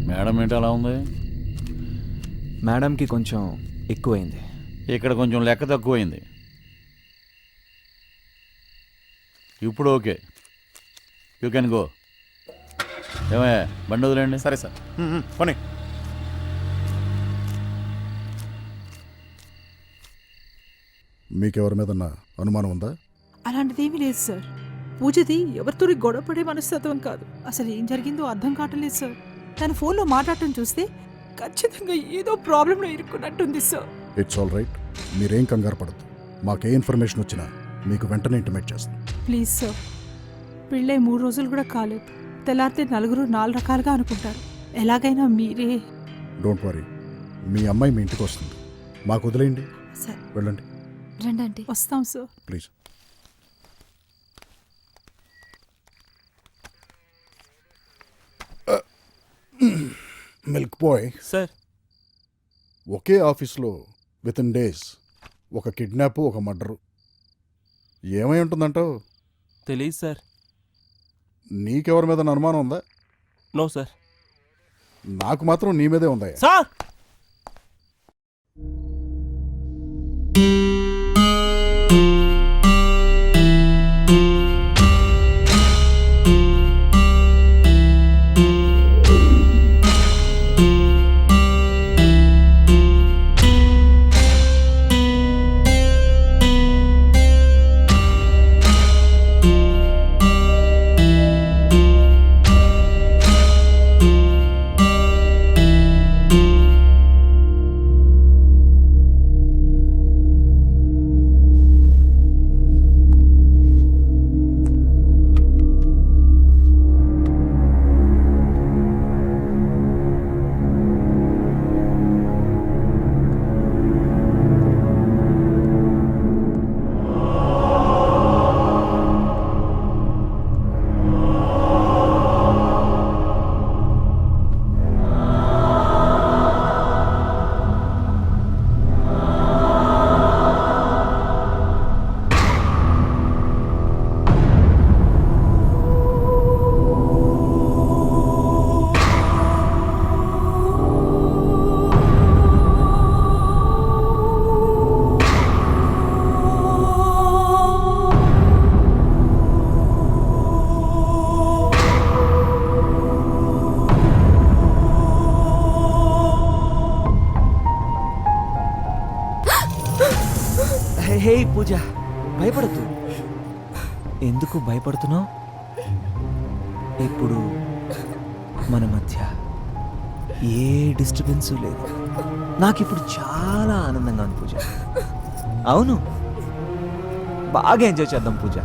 మేడం ఏంటి అలా ఉంది? మేడంకి కొంచెం ఎక్కువైంది. ఇక్కడ కొంచెం లెక్క తక్కువైంది. ఇప్పుడు ఓకే, యూ కెన్ గో. ఏమయ్యా బండి వదిలేండి. సరే సార్, పోనీ. మీకెవరి మీద అనుమానం ఉందా? అలాంటిదేమీ లేదు సార్. పూజది ఎవరితో గొడవపడే మనస్తత్వం కాదు. అసలు ఏం జరిగిందో అర్థం కావట్లేదు సార్. తన ఫోన్లో మాట్లాడటం చూస్తే ఖచ్చితంగా ఏదో ప్రాబ్లంలో ఇరుక్కున్నట్టుంది సార్. ఇట్స్ ఆల్ రైట్, మీరేం కంగారు పడద్దు. మాకే ఇన్ఫర్మేషన్ వచ్చినా మీకు వెంటనే ఇంటిమేట్ చేస్తాం. ప్లీజ్ సార్, పెళ్ళై 3 రోజులు కూడా కాలేదు. తెల్లారితే నలుగురు 4 రకాలుగా అనుకుంటారు. ఎలాగైనా మీరే. డోంట్ వరీ, మీ అమ్మాయి మీ ఇంటికి వస్తుంది. మాకు వదిలేయండి, సరే వెళ్ళండి. రండి. వస్తాం sir. Please. Milk boy sir, ఒకే ఆఫీస్లో విత్ ఇన్ డేస్ ఒక కిడ్నాప్, ఒక మర్డరు. ఏమై ఉంటుందంటావు? తెలీదు సార్. నీకెవరి మీద అనుమానం ఉందా? No sir. నాకు మాత్రం నీ మీదే ఉందా? సార్ హే పూజ, భయపడద్దు. ఎందుకు భయపడుతున్నావు? ఇప్పుడు మన మధ్య ఏ డిస్టర్బెన్స్ లేదు. నాకు ఇప్పుడు చాలా ఆనందంగా ఉంది పూజ. అవును, బాగా ఎంజాయ్ చేద్దాం పూజ.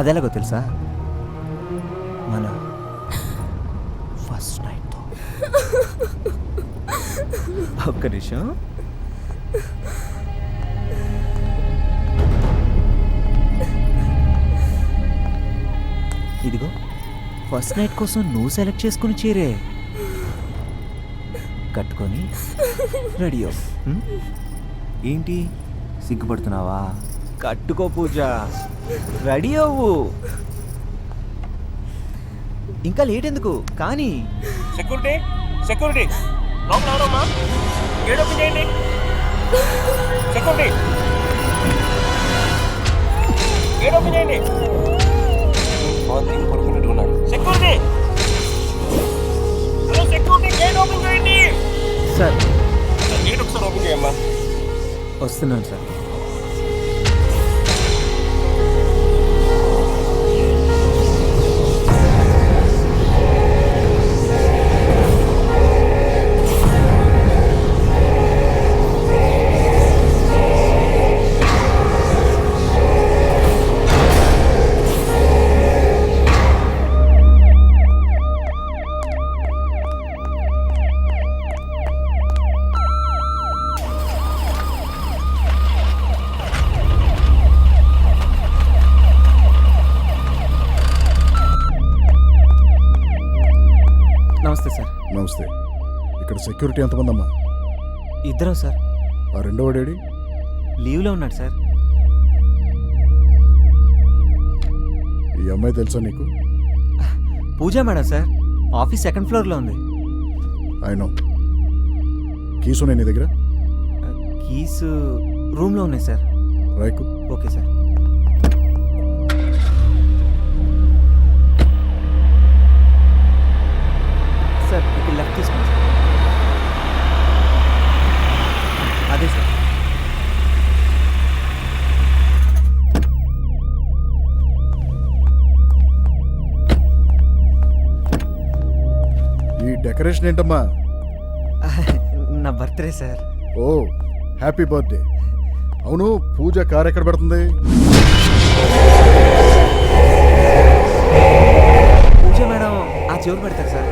అదెలాగో తెలుసా? మన ఫస్ట్ నైట్తో. ఒక్క నిమిషం. ఇదిగో ఫస్ట్ నైట్ కోసం నువ్వు సెలెక్ట్ చేసుకుని చీరే కట్టుకొని రెడీ అవ్వు. ఏంటి సిగ్గుపడుతున్నావా? కట్టుకో పూజ, రెడీ అవ్వు. ఇంకా లేట్ ఎందుకు కానీ? సెక్యూరిటీ సెక్యూరిటీ లోపల ఎవరమ్మా? గేట్ ఓపెన్ చేయండి. సెక్యూరిటీ గేట్ ఓపెన్ చేయండి. పడుకున్నట్టున్నారు. Security, hello security, gate open చేయండి. సార్ గేట్ ఒకసారి ఓపెన్ చేయమ్మా. వస్తున్నాను సార్. నమస్తే సార్. నమస్తే. ఇక్కడ సెక్యూరిటీ ఎంతమంది అమ్మా? ఇద్దరం సార్. ఆ రెండో వాడేడి? లీవ్లో ఉన్నాడు సార్. ఈ అమ్మాయి తెలుసా నీకు? Pooja madam sir, office second ఫ్లోర్లో ఉంది. ఆయన కీసు నీ దగ్గర? కీస్ రూమ్లో ఉన్నాయి సార్. రైకు. Okay sir. సార్ ఇక్కడ లెఫ్ట్ తీసుకోండి సార్. అదే సార్. ఈ డెకరేషన్ ఏంటమ్మా? నా birthday sir. Oh, happy birthday. అవును, పూజ కార్ ఎక్కడ పెడుతుంది? పూజ మేడం ఆ చివరి పెడతారు సార్.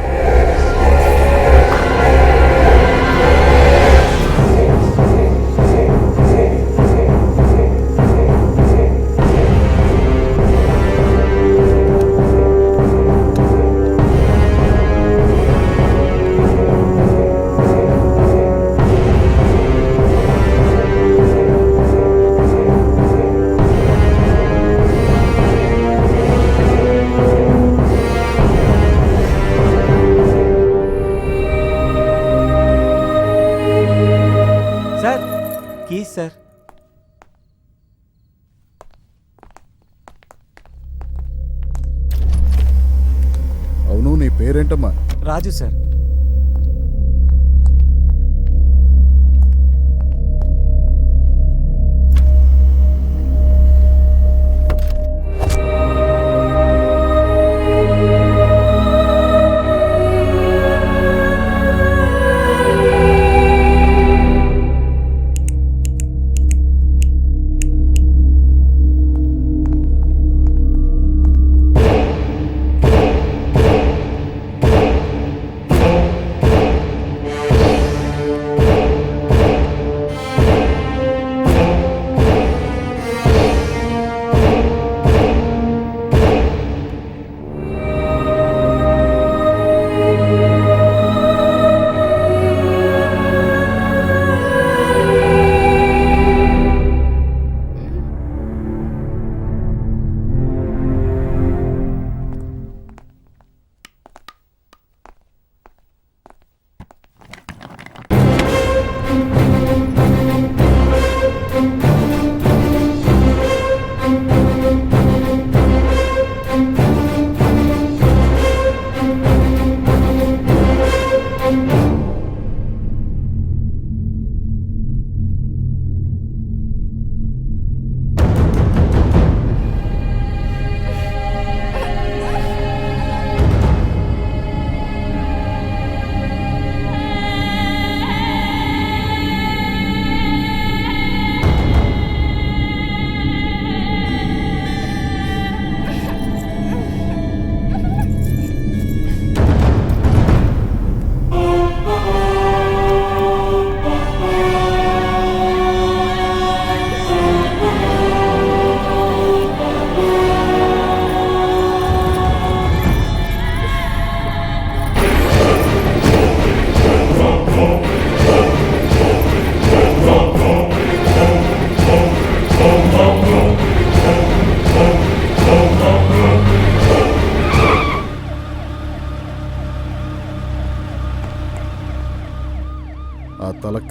Sir keys sir. అవును, నీ పేరేంటమ్మా? రాజు సార్.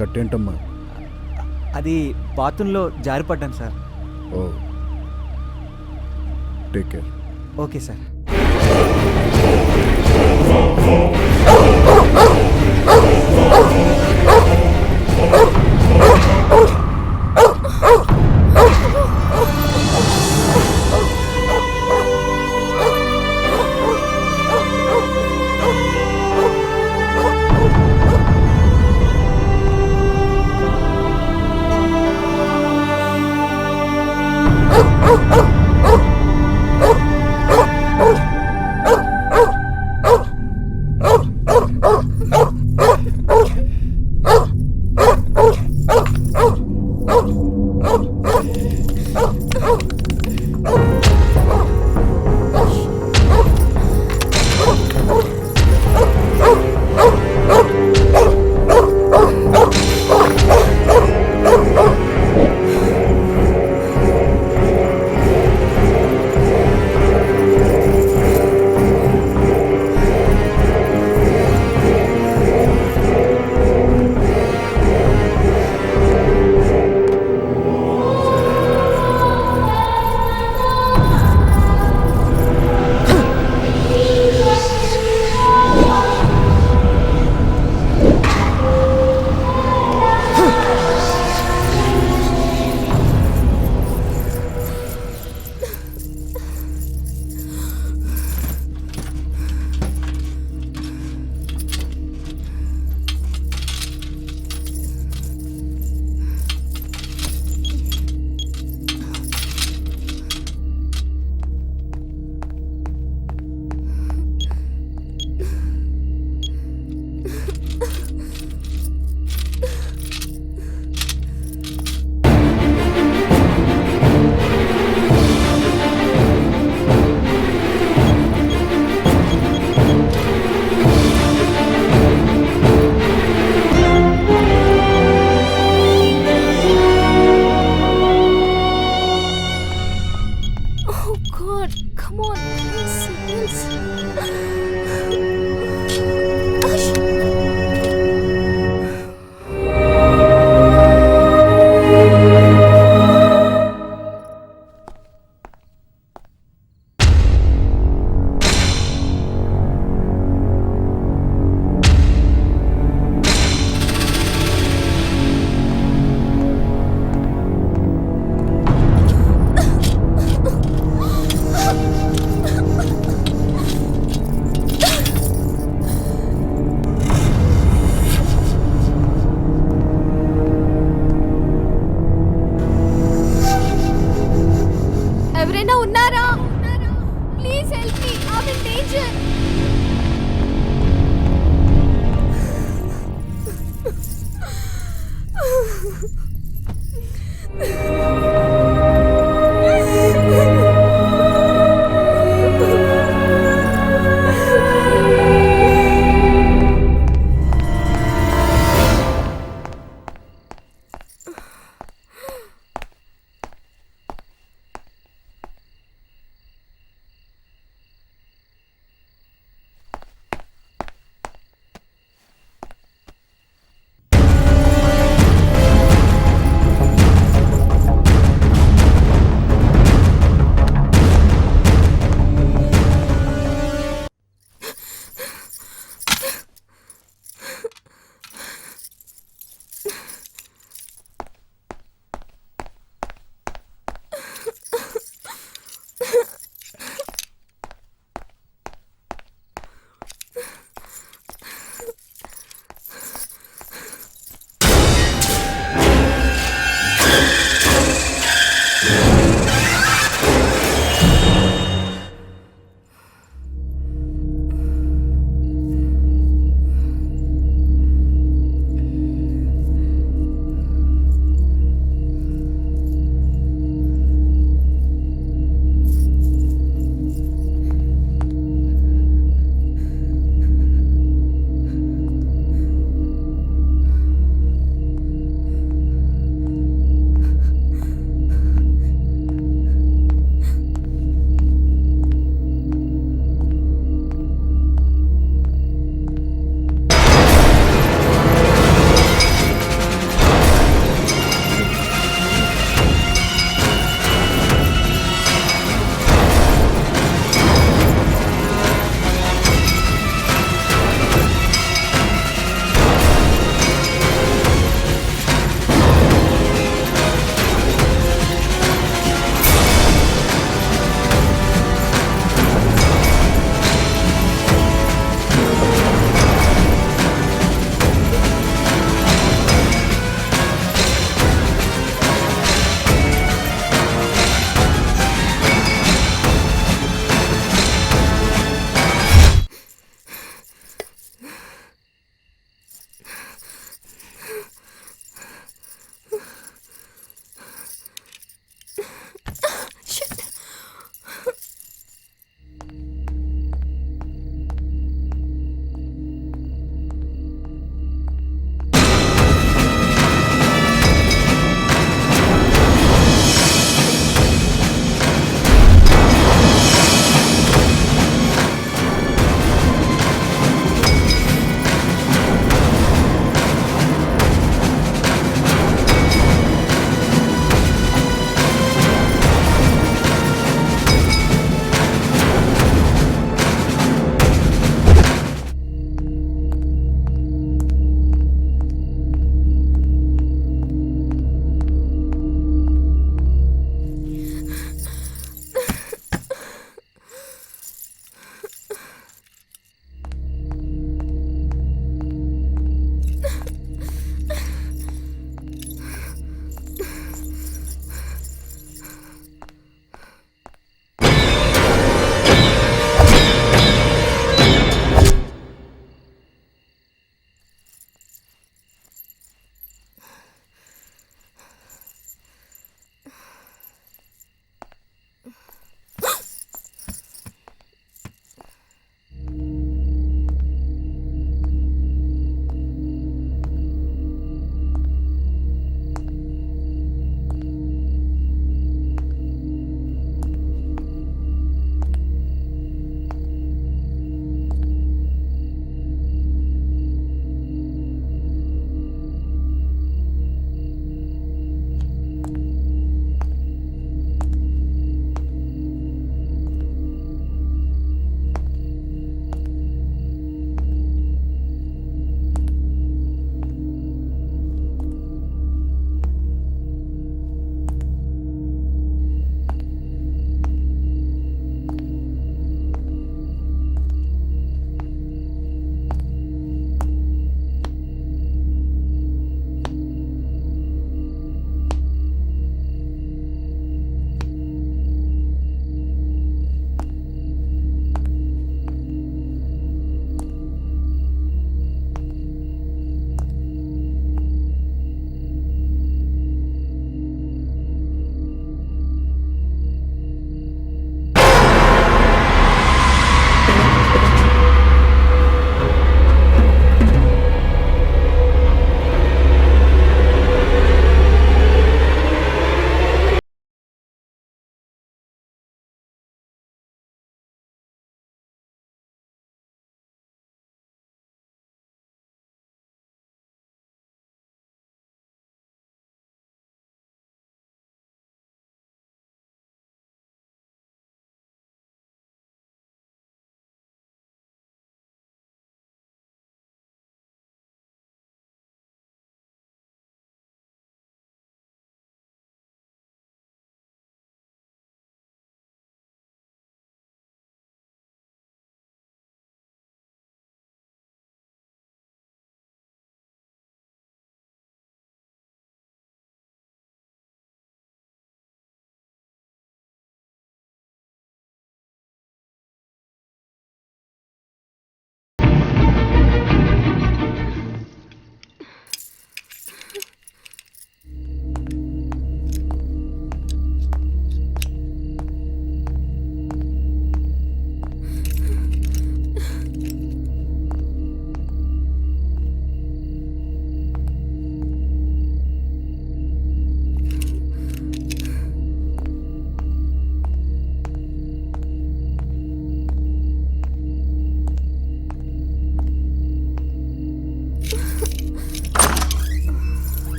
కట్టేంటమ్మా? అది బాత్రూంలో జారిపడ్డాను sir. Oh, take care. Okay sir.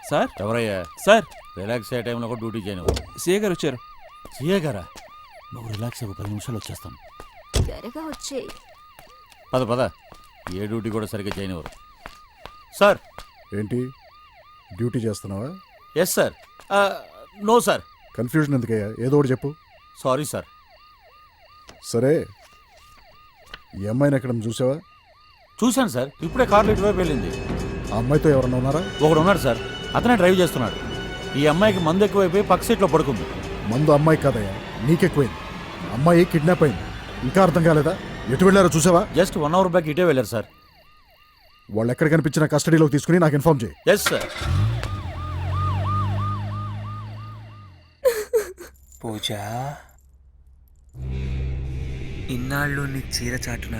Sir ఎవరయ్యా? సార్ రిలాక్స్ అయ్యే టైంలో కూడా డ్యూటీ చేయను. సీఏ గారు వచ్చారు. సీఏ గారా? నువ్వు రిలాక్స్ అవ్వ, 10 నిమిషాలు వచ్చేస్తాను. త్వరగా వచ్చే. పద పద. ఏ డ్యూటీ కూడా సరిగ్గా చేయనివ్వరు. సార్. ఏంటి డ్యూటీ చేస్తున్నావా? Yes sir. No sir. Confusion ఎందుకయ్యా, ఏదో ఒకటి చెప్పు. Sorry sir. సరే, ఈ అమ్మాయిని ఎక్కడ చూసావా? చూశాను సార్, ఇప్పుడే కార్లో ఇటువైపు వెళ్ళింది. ఆ అమ్మాయితో ఎవరన్నా ఉన్నారా? ఒకడు ఉన్నాడు సార్, అతనే డ్రైవ్ చేస్తున్నాడు. ఈ అమ్మాయికి మందు ఎక్కువైపోయి పక్క సీట్లో పడుకుంది. మందు అమ్మాయి కాదయ్యా, నీకెక్కువైంది. అమ్మాయి కిడ్నాప్ అయింది. ఇంకా అర్థం కాలేదా? ఎటు వెళ్ళారో చూసావా? జస్ట్ 1 అవర్ బ్యాక్ ఇటే వెళ్ళారు సార్. వాళ్ళు ఎక్కడ కనిపించిన కస్టడీలోకి తీసుకుని నాకు ఇన్ఫార్మ్ చేయి. Yes sir. పూజ, ఇన్నాళ్ళు నీ చీర చాటున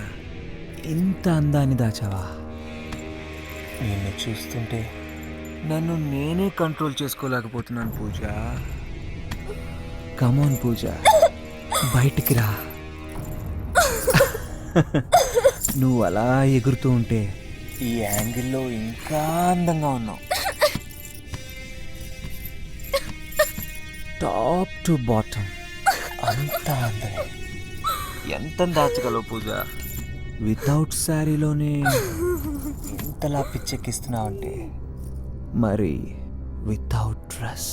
ఇంత అందాన్ని దాచావా? నిన్ను చూస్తుంటే నన్ను నేనే కంట్రోల్ చేసుకోలేకపోతున్నాను పూజ. కమాన్ పూజ, బయటికి రా. నువ్వు అలా ఎగురుతూ ఉంటే ఈ యాంగిల్లో ఇంకా అందంగా ఉన్నావు. టాప్ టు బాటమ్ అంతా అందమే. ఎంత దాచగలవు పూజ? వితౌట్ శారీలోనే ఇంతలా పిచ్చెక్కిస్తున్నావంటే మరి వితౌట్ డ్రెస్?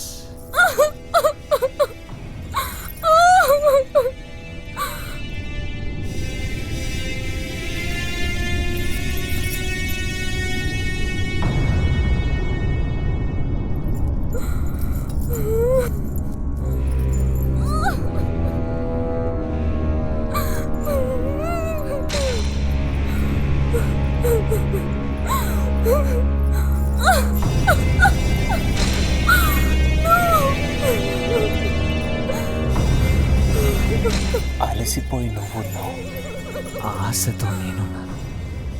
అలసిపోయి నువ్వున్నావు, ఆశతో నేనున్నాను.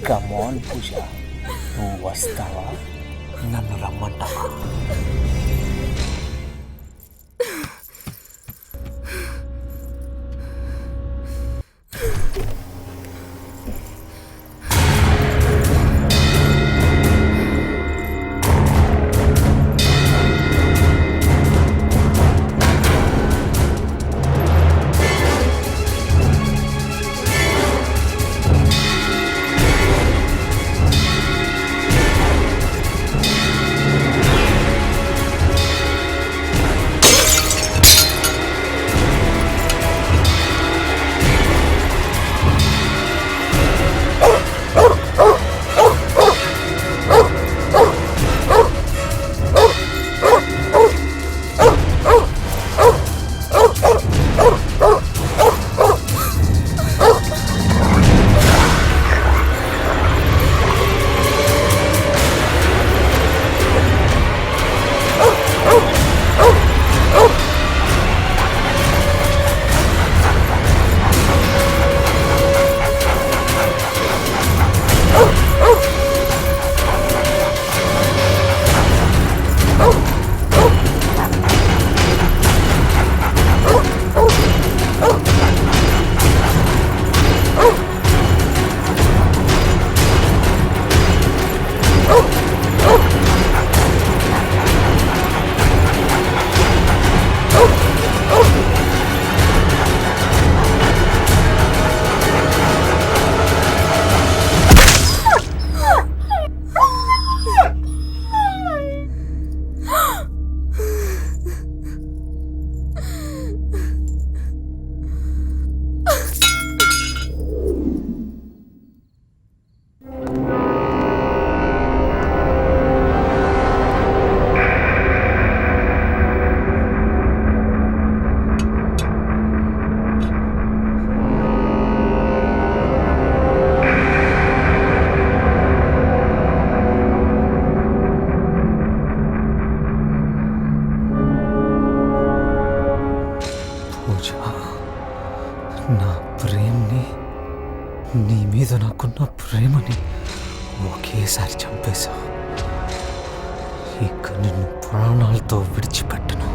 కమాన్ పూజ, నువ్వు వస్తావా? నన్ను రమ్మంటావా? ఒకేసారి చంపేశావు. ఇక నిన్ను ప్రాణాలతో విడిచిపెట్టను.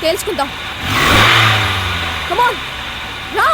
తేల్చుకుందాం. కమాన్ రా.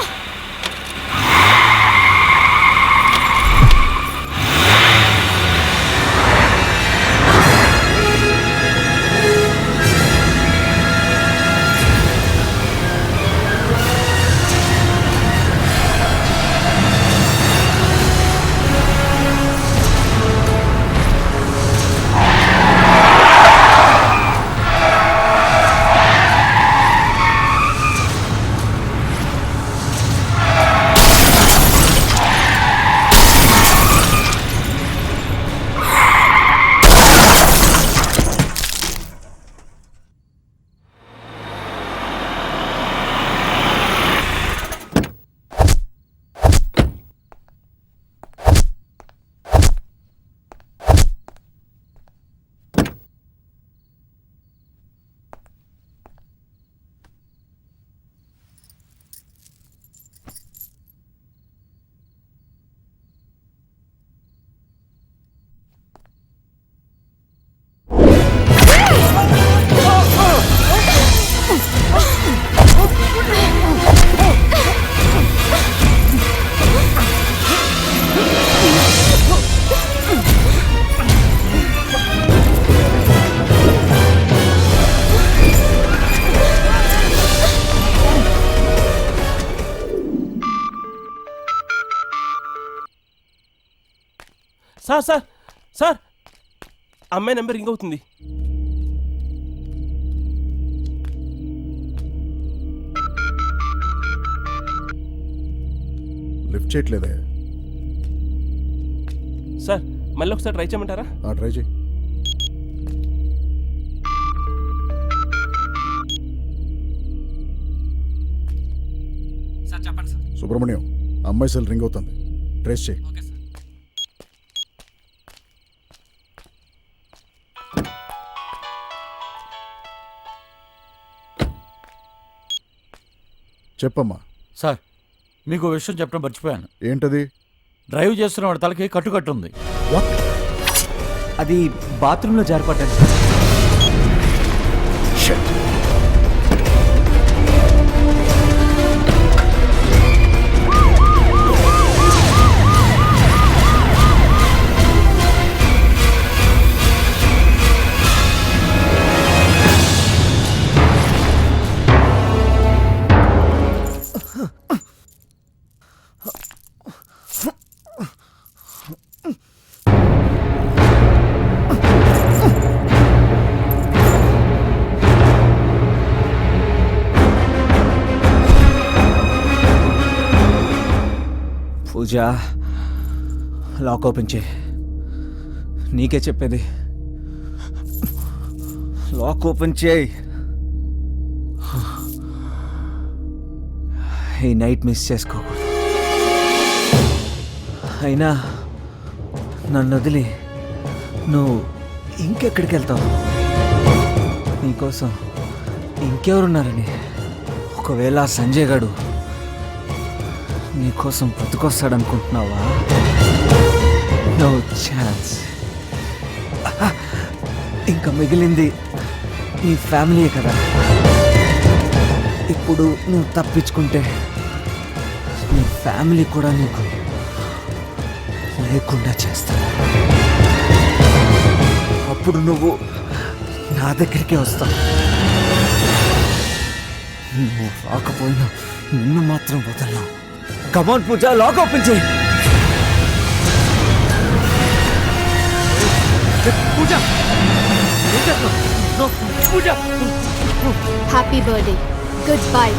సార్ సార్ సార్ అమ్మాయి నెంబర్ రింగ్ అవుతుంది. లిఫ్ట్ చేయట్లేదే. సార్ మళ్ళీ ఒకసారి ట్రై చేయమంటారా? ట్రై చేయి. సార్ చెప్పండి సార్. సుబ్రహ్మణ్యం, అమ్మాయి సెల్ రింగ్ అవుతుంది, ట్రేస్ చేయి. Okay sir. చెప్పమ్మా. సార్ మీకు విషయం చెప్పడం మర్చిపోయాను. ఏంటది? డ్రైవ్ చేస్తున్న వాడి తలకి కట్టుకట్టుంది. అది బాత్రూంలో జారిపడ్డాను. పూజ, లాక్ ఓపెన్ చేయి. నీకే చెప్పేది, లాక్ ఓపెన్ చేయి. ఈ నైట్ మిస్ చేసుకోకూడదు. అయినా నన్ను వదిలి నువ్వు ఇంకెక్కడికి వెళ్తావు? నీకోసం ఇంకెవరున్నారని. ఒకవేళ సంజయ్ గాడు నీకోసం బతుకొస్తాడనుకుంటున్నావా? No chance. ఇంకా మిగిలింది నీ ఫ్యామిలీయే కదా. ఇప్పుడు నువ్వు తప్పించుకుంటే నీ ఫ్యామిలీ కూడా నీకు లేకుండా చేస్తాను. అప్పుడు నువ్వు నా దగ్గరికే వస్తావు. నువ్వు రాకపోయినా నిన్ను మాత్రం వదలను. కమాన్ పూజ, లాక్ ఓపెన్ చేయి. Pooja, Pooja. Happy birthday, good bye.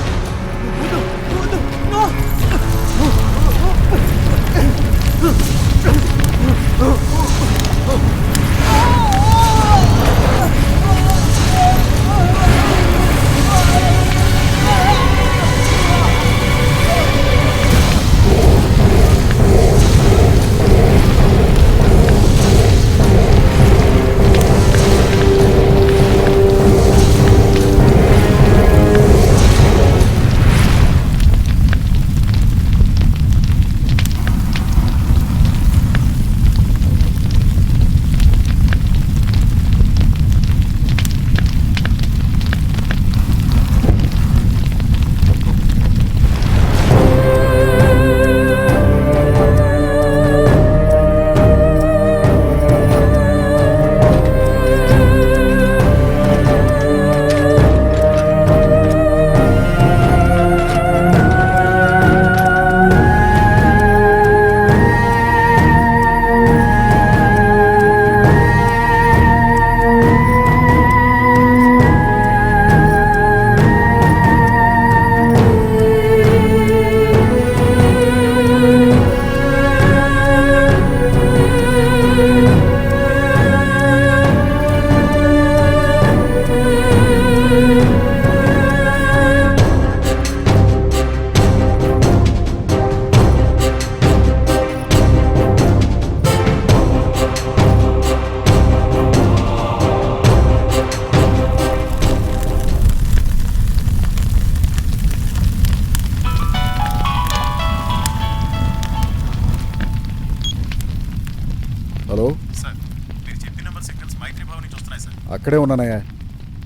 ఇక్కడే ఉన్నానయ్యా.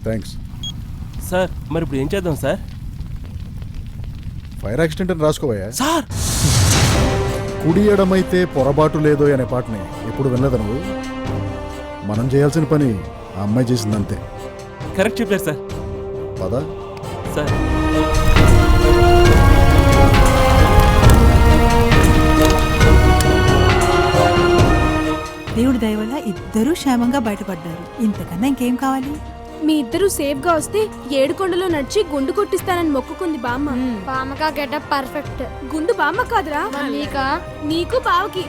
థ్యాంక్స్. సార్ మరి ఇప్పుడు ఏం చేద్దాం సార్? ఫైర్ యాక్సిడెంట్ అని రాసుకోవయ్యా. సార్ కుడి ఎడమైతే పొరపాటు లేదో అనే పాటని ఎప్పుడు వినలేదు నువ్వు? మనం చేయాల్సిన పని ఆ అమ్మాయి చేసిందంతే. కరెక్ట్ చెప్పారు సార్. పదా సార్ దేవుడి దయ వల్ల ఇద్దరూ క్షేమంగా బయటపడ్డారు. ఇంతకన్నా ఇంకేం కావాలి? మీ ఇద్దరు సేఫ్ గా వస్తే ఏడుకొండలో నడిచి గుండు కొట్టిస్తానని మొక్కుకుంది బామ్మ. పామకా గెటప్ పర్ఫెక్ట్. గుండు బామ్మ కాదురా, నీకా? నీకు బావకి.